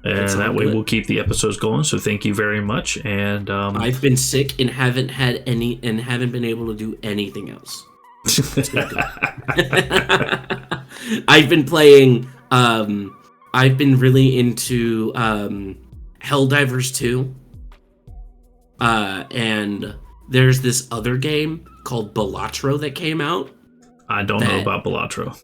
And that way we'll keep the episodes going. So thank you very much. And I've been sick and haven't been able to do anything else. I've been playing. I've been really into Helldivers 2. And there's this other game called Balatro that came out. I don't know about Balatro.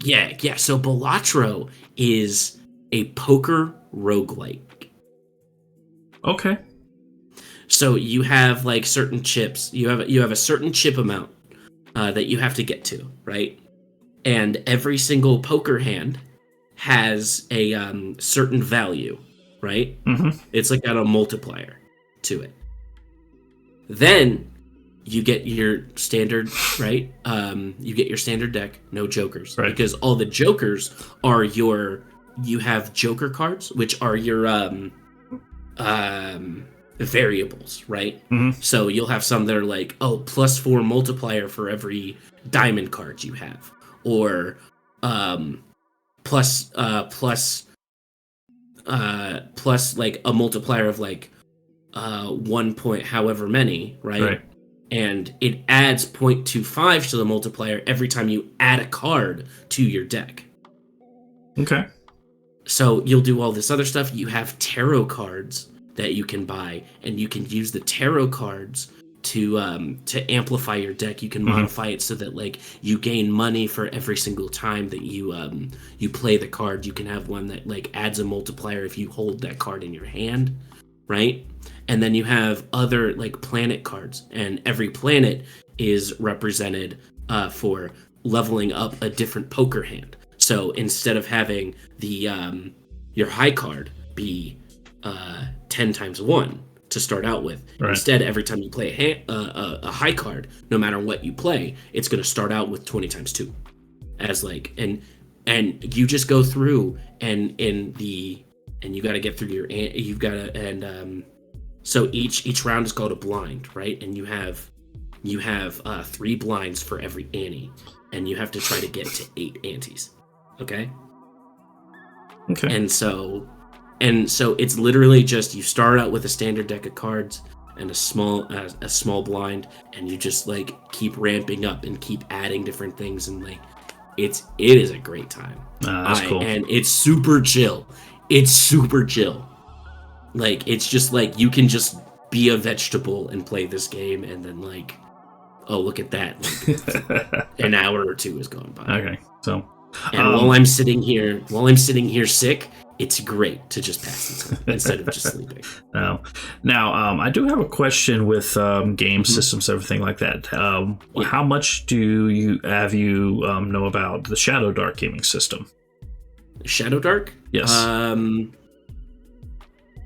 Yeah. So Balatro is a poker roguelike. Okay. So you have like certain chips. You have a certain chip amount that you have to get to, right? And every single poker hand has a certain value, right? Mm-hmm. It's like got a multiplier to it. Then you get your standard, right? You get your standard deck, no jokers, right? Because all the jokers are you have joker cards, which are your variables, right? Mm-hmm. So you'll have some that are like, +4 multiplier for every diamond card you have, or plus like a multiplier of like 1 point however many, right? And it adds 0.25 to the multiplier every time you add a card to your deck. Okay. So you'll do all this other stuff. You have tarot cards that you can buy, and you can use the tarot cards to amplify your deck. You can modify it so that like you gain money for every single time that you play the card. You can have one that like adds a multiplier if you hold that card in your hand, right? And then you have other like planet cards, and every planet is represented for leveling up a different poker hand. So instead of having the your high card be 10 times 1 to start out with, instead every time you play a high card, no matter what you play, it's going to start out with 20 times 2, as like and you just go through and you got to get through your so each round is called a blind, right? And you have 3 blinds for every ante, and you have to try to get to 8 antes. Okay. And so it's literally just you start out with a standard deck of cards and a small blind, and you just like keep ramping up and keep adding different things, and like it is a great time. That's cool. And it's super chill. Like, it's just like you can just be a vegetable and play this game, and then like, oh, look at that, like an hour or 2 has gone by. Okay, so and while I'm sitting here sick, it's great to just pass the time instead of just sleeping. Now, I do have a question with game systems, everything like that. How much do you know about the Shadow Dark gaming system? Shadow Dark? Yes.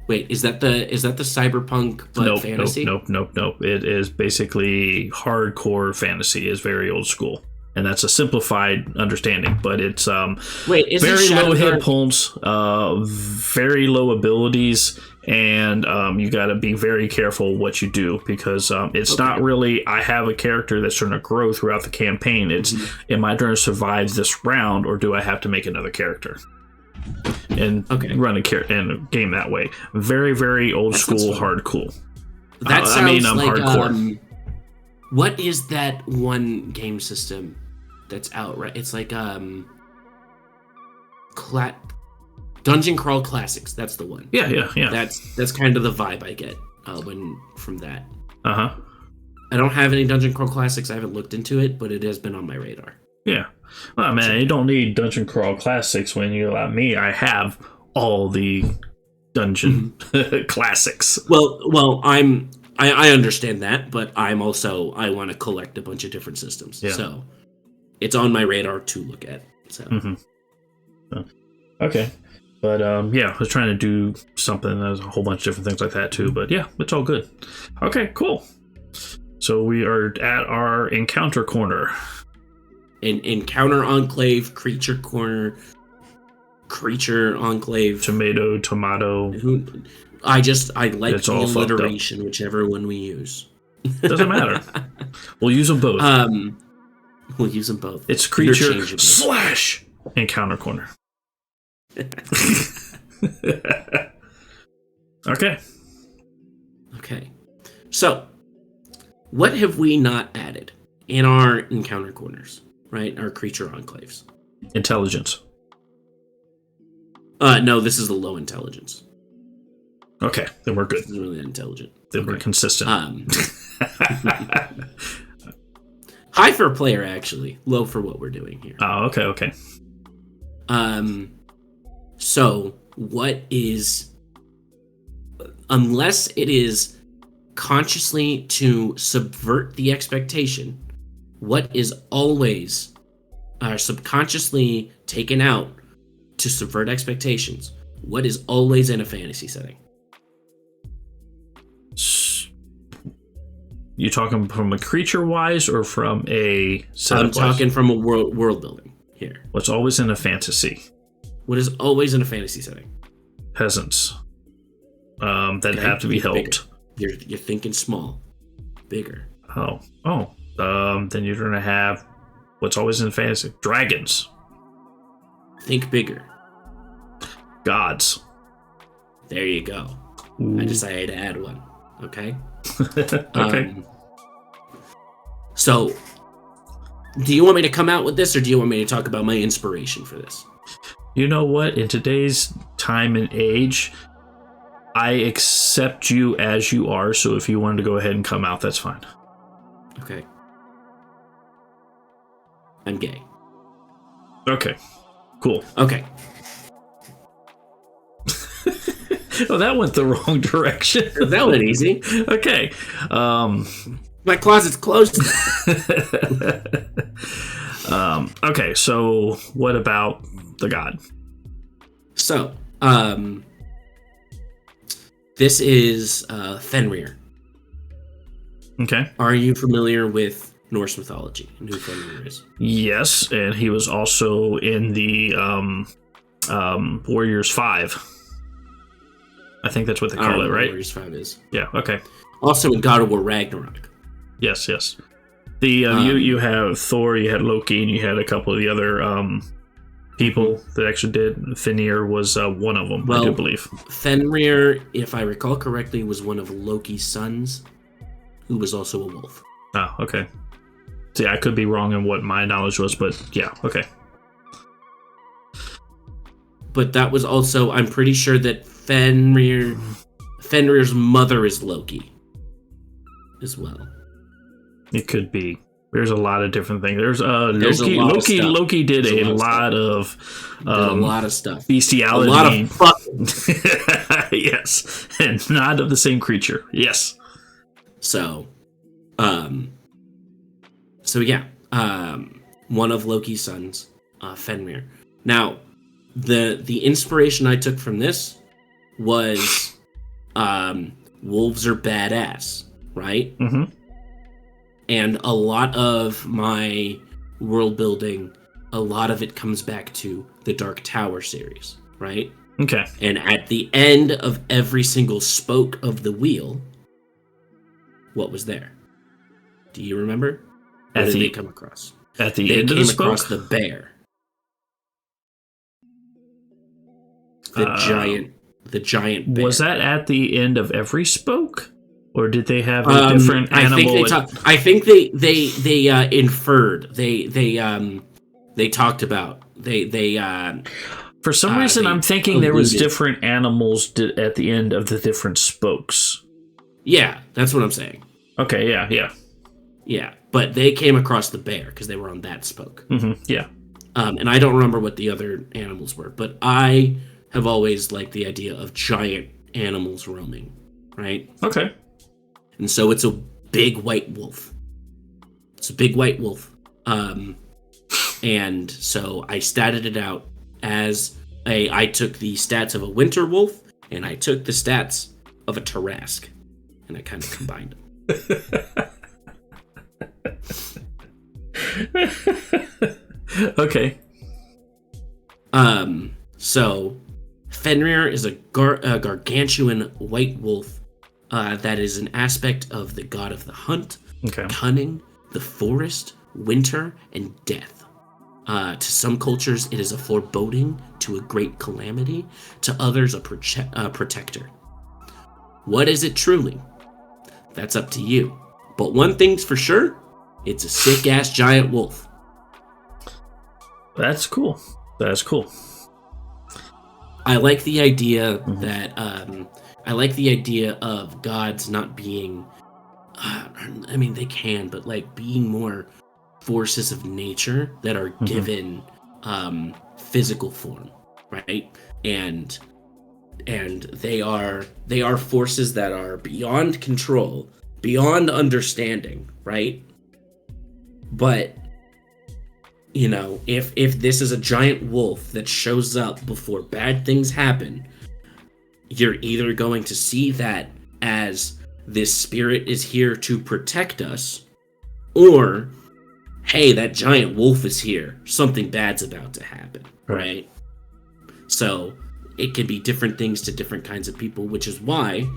Wait, is that the cyberpunk but fantasy? Nope. It is basically hardcore fantasy. It's very old school, and that's a simplified understanding. But it's very low hit points, very low abilities, and you got to be very careful what you do, because it's not really I have a character that's going to grow throughout the campaign. It's am I going to survive this round, or do I have to make another character? And run a game that way. Very, very old school, hardcore. That sounds like hardcore. What is that one game system that's out? Right, it's like Dungeon Crawl Classics. That's the one. Yeah. That's kind of the vibe I get from that. I don't have any Dungeon Crawl Classics. I haven't looked into it, but it has been on my radar. Yeah. Well, man, you don't need Dungeon Crawl Classics when you're like me. I have all the Dungeon Classics. Well, I understand that, but I want to collect a bunch of different systems. Yeah. So it's on my radar to look at. So. Okay. But I was trying to do something. There's a whole bunch of different things like that too. But yeah, it's all good. Okay, cool. So we are at our encounter corner. Encounter Enclave, Creature Corner, creature enclave. Tomato. I like It's the all fucked up. alliteration, whichever one we use. Doesn't matter. We'll use them both. We'll use them both. It's creature / encounter corner. Okay. Okay. So, what have we not added in our encounter corners, right? Our creature enclaves. Intelligence. No, this is the low intelligence. Okay, then we're good. This is really intelligent. Then we're consistent. High for a player, actually. Low for what we're doing here. Oh, okay. So, what is... Unless it is consciously to subvert the expectation, what is always subconsciously taken out to subvert expectations, what is always in a fantasy setting? You talking from a creature-wise or from a setup? I'm talking from a world building here. What's always in a fantasy? What is always in a fantasy setting? Peasants. That have to be helped. You're thinking small. Bigger. Then you're going to have what's always in fantasy. Dragons. Think bigger. Gods. There you go. Ooh. I decided to add one. Okay? Okay. So, do you want me to come out with this, or do you want me to talk about my inspiration for this? You know what? In today's time and age, I accept you as you are, so if you wanted to go ahead and come out, that's fine. Okay. I'm gay. Okay. Cool. Okay. Oh, that went the wrong direction. That went easy. Okay. My closet's closed. Okay, so what about the god? So, this is Fenrir. Okay. Are you familiar with Norse mythology and who Fenrir is? Yes, and he was also in the Warriors 5. I think that's what they call it, right? Warriors 5 is. Yeah, okay. Also in God of War Ragnarok. Yes. The you have Thor, you had Loki, and you had a couple of the other people that actually did. Fenrir was one of them, I do believe. Fenrir, if I recall correctly, was one of Loki's sons, who was also a wolf. Oh, okay. See, I could be wrong in what my knowledge was, but yeah, okay. But that was also, I'm pretty sure that Fenrir's mother is Loki as well. It could be. There's a lot of different things. There's Loki did a lot of stuff. Bestiality. A lot of fucking. Yes. And not of the same creature. Yes. So yeah. One of Loki's sons, Fenrir. Now, the inspiration I took from this was wolves are badass, right? Mm-hmm. And a lot of my world building, a lot of it comes back to the Dark Tower series, right? Okay. And at the end of every single spoke of the wheel, what was there? Do you remember? What did they come across? At the end of the spoke? They came across the bear. The giant bear. Was that at the end of every spoke? Or did they have a different animal? I think they inferred. They talked about. For some reason, I'm thinking there was different animals at the end of the different spokes. Yeah, that's what I'm saying. Okay, yeah. Yeah, but they came across the bear because they were on that spoke. Mm-hmm, yeah. And I don't remember what the other animals were, but I have always liked the idea of giant animals roaming, right? Okay. And so it's a big white wolf. And so I statted it out as I took the stats of a winter wolf and I took the stats of a Tarrasque and I kind of combined them. Okay. So, Fenrir is a gargantuan white wolf that is an aspect of the god of the hunt, cunning, the forest, winter, and death. To some cultures, it is a foreboding to a great calamity. To others, a protector. What is it truly? That's up to you. But one thing's for sure, it's a sick-ass giant wolf. That's cool. That's cool. I like the idea that I like the idea of gods not being I mean they can, but like being more forces of nature that are given physical form, right? And they are forces that are beyond control, beyond understanding, right? But you know, if this is a giant wolf that shows up before bad things happen, you're either going to see that as this spirit is here to protect us, or, hey, that giant wolf is here. Something bad's about to happen, right? So it can be different things to different kinds of people, which is why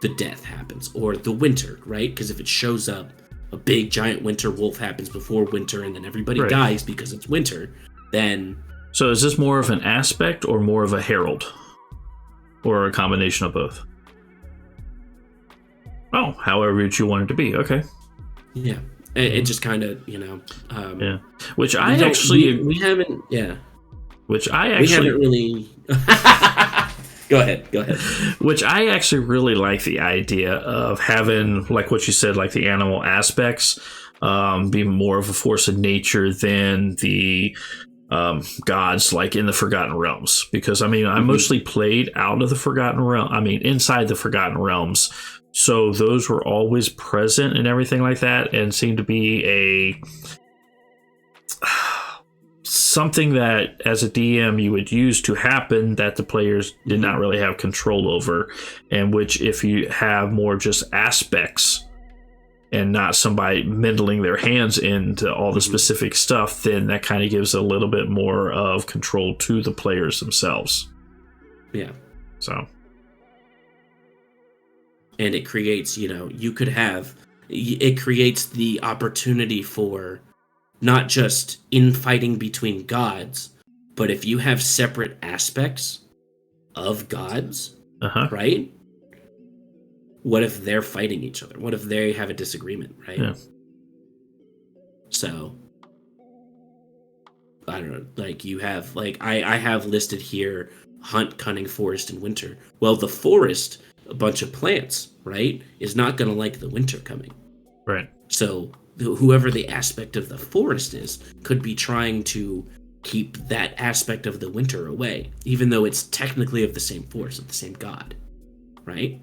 the death happens, or the winter, right? Because if it shows up, a big giant winter wolf happens before winter and then everybody dies because it's winter, then... So is this more of an aspect or more of a herald? Or a combination of both? Oh, however you want it to be. Okay. Yeah. It just kind of, you know... yeah. Which I actually... We haven't... Yeah. Which I actually... We haven't really... Go ahead. Which I actually really like the idea of having, like what you said, like the animal aspects be more of a force of nature than the gods like in the Forgotten Realms. Because, I mean, I mostly played out of the Forgotten Realm. I mean, inside the Forgotten Realms. So those were always present and everything like that, and seemed to be something that as a DM you would use to happen that the players did not really have control over, and which if you have more just aspects and not somebody meddling their hands into all the specific stuff, then that kind of gives a little bit more of control to the players themselves. Yeah. So. And it creates, you know, it creates the opportunity for not just infighting between gods, but if you have separate aspects of gods, right? What if they're fighting each other? What if they have a disagreement, right? Yeah. So, I don't know, like you have, like, I have listed here hunt, cunning, forest, and winter. Well, the forest, a bunch of plants, right, is not going to like the winter coming. Right. So whoever the aspect of the forest is could be trying to keep that aspect of the winter away, even though it's technically of the same force, of the same god, right?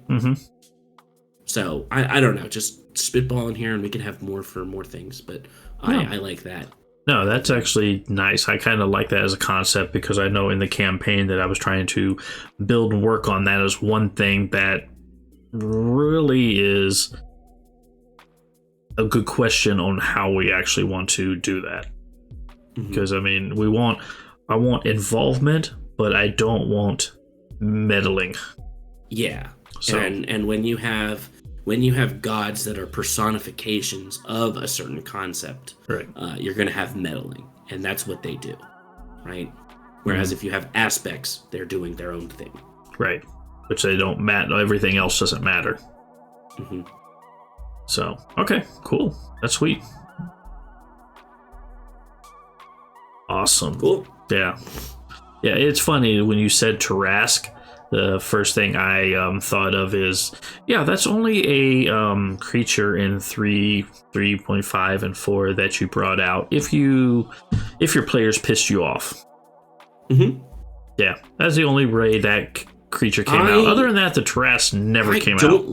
So I don't know, just spitballing here, and we can have more for more things, but I like that. No, that's actually nice. I kind of like that as a concept, because I know in the campaign that I was trying to build and work on, that is one thing that really is a good question on how we actually want to do that. Because, I mean, I want involvement, but I don't want meddling. Yeah. So. And when you have gods that are personifications of a certain concept, right, you're going to have meddling, and that's what they do, right? Whereas if you have aspects, they're doing their own thing. Right. Which they don't matter. Everything else doesn't matter. So, okay, cool. That's sweet. Awesome. Cool. Yeah. Yeah, it's funny when you said Tarrasque, the first thing I thought of is, yeah, that's only a creature in 3.5 and 4 that you brought out if your players pissed you off. Yeah, that's the only way that creature came out. Other than that, the Tarrasque never came out.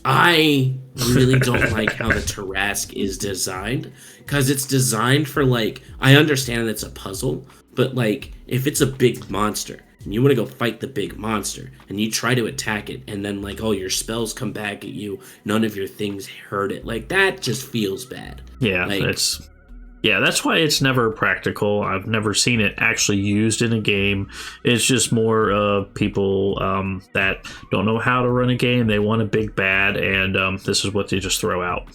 I really don't like how the Tarrasque is designed, because it's designed for, like, I understand that it's a puzzle, but, like, if it's a big monster and you want to go fight the big monster and you try to attack it, and then, like, oh, your spells come back at you, none of your things hurt it, like, that just feels bad. Yeah, like, Yeah, that's why it's never practical. I've never seen it actually used in a game. It's just more of people that don't know how to run a game. They want a big bad, and this is what they just throw out.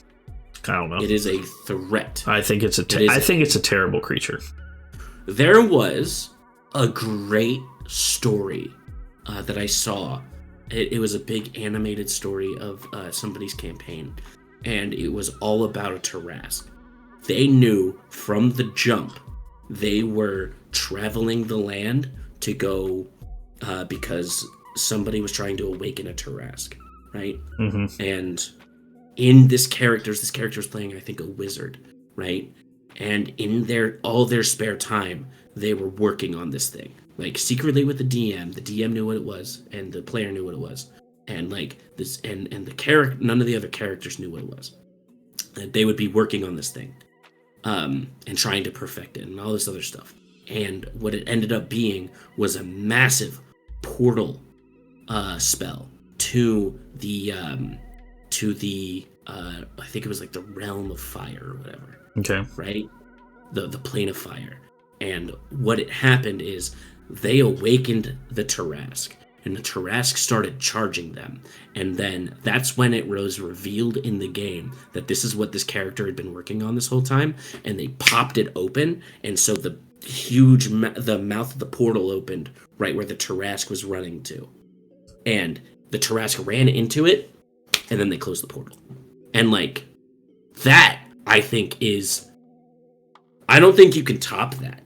I don't know. It is a threat. I think it's a terrible creature. There was a great story that I saw. It was a big animated story of somebody's campaign, and it was all about a Tarrasque. They knew from the jump they were traveling the land to go because somebody was trying to awaken a Tarrasque, right? Mm-hmm. And in this character was playing, I think, a wizard, right? And in all their spare time, they were working on this thing, like secretly with the DM. The DM knew what it was, and the player knew what it was, and like this, and the character, none of the other characters knew what it was. And they would be working on this thing, and trying to perfect it, and all this other stuff. And what it ended up being was a massive portal spell to the I think it was like the realm of fire or whatever. Okay. Right? The plane of fire. And what it happened is they awakened the Tarrasque, and the Tarrasque started charging them. And then that's when it was revealed in the game that this is what this character had been working on this whole time, and they popped it open, and so the mouth of the portal opened right where the Tarrasque was running to. And the Tarrasque ran into it, and then they closed the portal. And like that, I think I don't think you can top that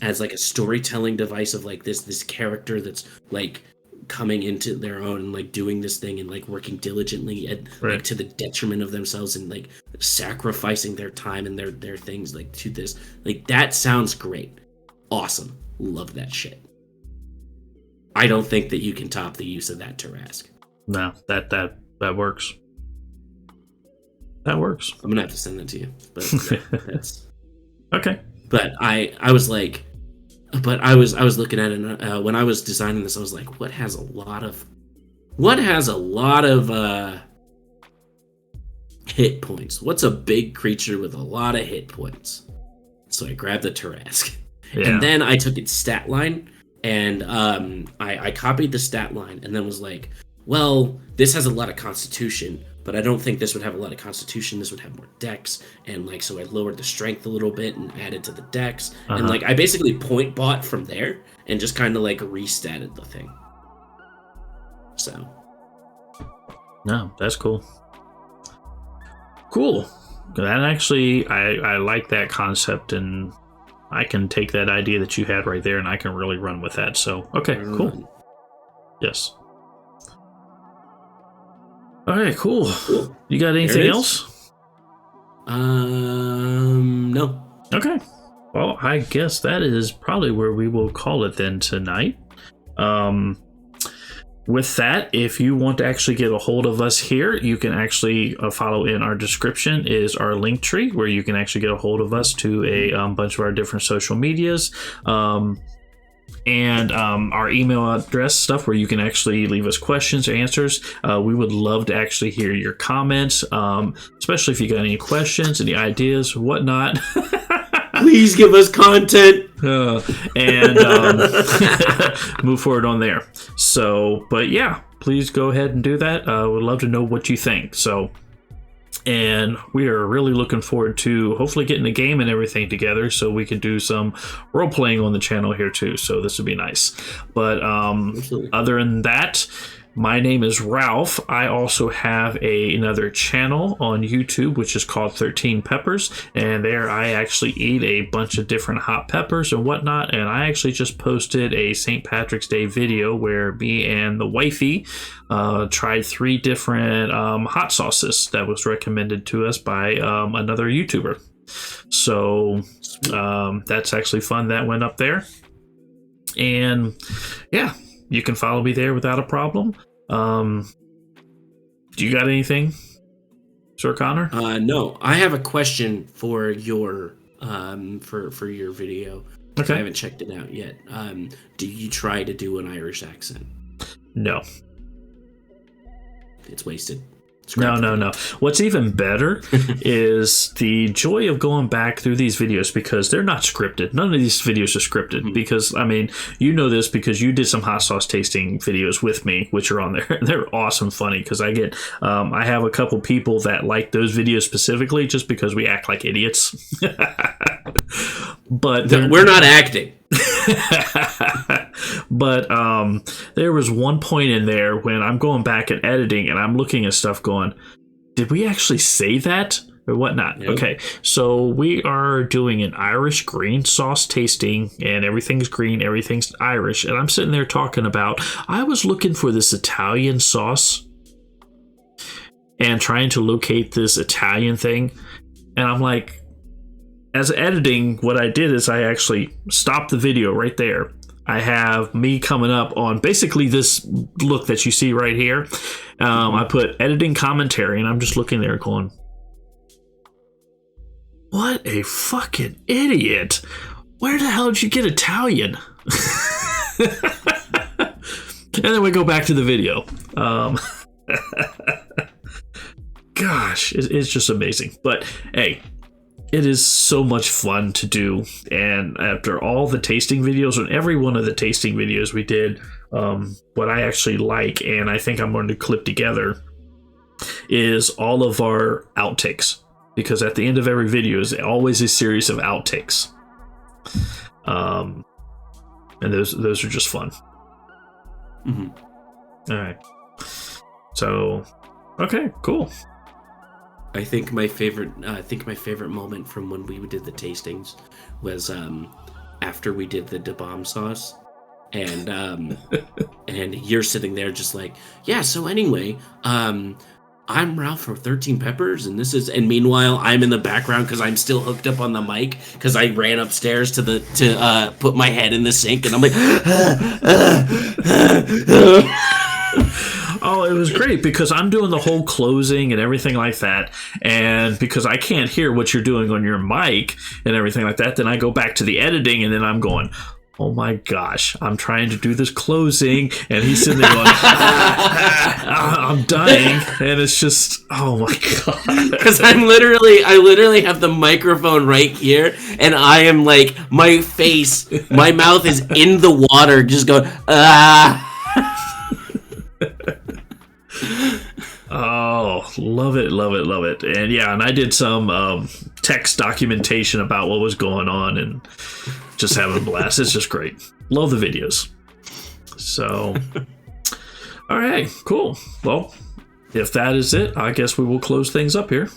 as like a storytelling device of like this character that's like coming into their own and like doing this thing and like working diligently and like to the detriment of themselves and like sacrificing their time and their things like to this. Like that sounds great. Awesome. Love that shit. I don't think that you can top the use of that Tarrasque. No, that works. That works. I'm gonna have to send that to you. But yeah, that's okay. But I was like, I was looking at it when I was designing this. I was like, what has a lot of hit points? What's a big creature with a lot of hit points? So I grabbed the Tarrasque, and then I took its stat line and I copied the stat line and then was like, well, this has a lot of Constitution, but I don't think this would have a lot of Constitution. This would have more Dex, and like so I lowered the Strength a little bit and added to the Dex, and like I basically point bought from there and just kind of like restatted the thing. So, no, that's cool. Cool. That actually, I like that concept, and I can take that idea that you had right there, and I can really run with that. So, okay, cool. Yes. All right, cool. You got anything else? No. Okay. Well, I guess that is probably where we will call it then tonight. With that, if you want to actually get a hold of us here, you can actually follow in our description is our link tree where you can actually get a hold of us to a bunch of our different social medias. And our email address stuff where you can actually leave us questions or answers. We would love to actually hear your comments, especially if you got any questions, any ideas, whatnot. Please give us content. And move forward on there. So, but yeah, please go ahead and do that. We'd love to know what you think. So, and we are really looking forward to hopefully getting the game and everything together so we can do some role playing on the channel here too. So this would be nice. But other than that, my name is Ralph. I also have another channel on YouTube, which is called 13 Peppers. And there I actually eat a bunch of different hot peppers and whatnot. And I actually just posted a St. Patrick's Day video where me and the wifey tried 3 different hot sauces that was recommended to us by another YouTuber. So that's actually fun. That went up there. And yeah. You can follow me there without a problem. Do you got anything, Sir Connor? No, I have a question for your for your video. Okay. I haven't checked it out yet. Do you try to do an Irish accent? No. It's wasted. No. What's even better is the joy of going back through these videos because they're not scripted. None of these videos are scripted because, I mean, you know this because you did some hot sauce tasting videos with me, which are on there. They're awesome funny because I get, I have a couple people that like those videos specifically just because we act like idiots. But we're not acting. But there was one point in there when I'm going back and editing and I'm looking at stuff going, did we actually say that or whatnot? Yep. Okay, so we are doing an Irish green sauce tasting and everything's green, everything's Irish. And I'm sitting there talking about, I was looking for this Italian sauce and trying to locate this Italian thing. And I'm like, as editing, what I did is I actually stopped the video right there. I have me coming up on basically this look that you see right here. I put editing commentary, and I'm just looking there going, what a fucking idiot. Where the hell did you get Italian? And then we go back to the video. Gosh, it's just amazing. But hey, it is so much fun to do, and after all the tasting videos, and every one of the tasting videos we did, what I actually like, and I think I'm going to clip together, is all of our outtakes, because at the end of every video is always a series of outtakes, and those are just fun. All right, so okay, cool. I think my favorite moment from when we did the tastings was after we did the Da Bomb sauce, and and you're sitting there just like, yeah. So anyway, I'm Ralph for 13 Peppers, and this is. And meanwhile, I'm in the background because I'm still hooked up on the mic because I ran upstairs to put my head in the sink, and I'm like. Oh, it was great because I'm doing the whole closing and everything like that. And because I can't hear what you're doing on your mic and everything like that, then I go back to the editing and then I'm going, oh my gosh, I'm trying to do this closing. And he's sitting there going, I'm dying. And it's just, oh my God. Because I literally have the microphone right here. And I am like, my mouth is in the water, just going, ah. Oh, love it. And yeah, and I did some text documentation about what was going on and just having a blast. It's just great. Love the videos. So, all right, cool. Well, if that is it, I guess we will close things up here.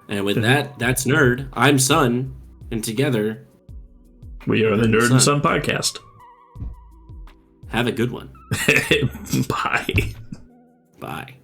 And with that, that's Nerd. I'm Son, and together we are the Nerd and Son podcast. Have a good one. Bye. Bye.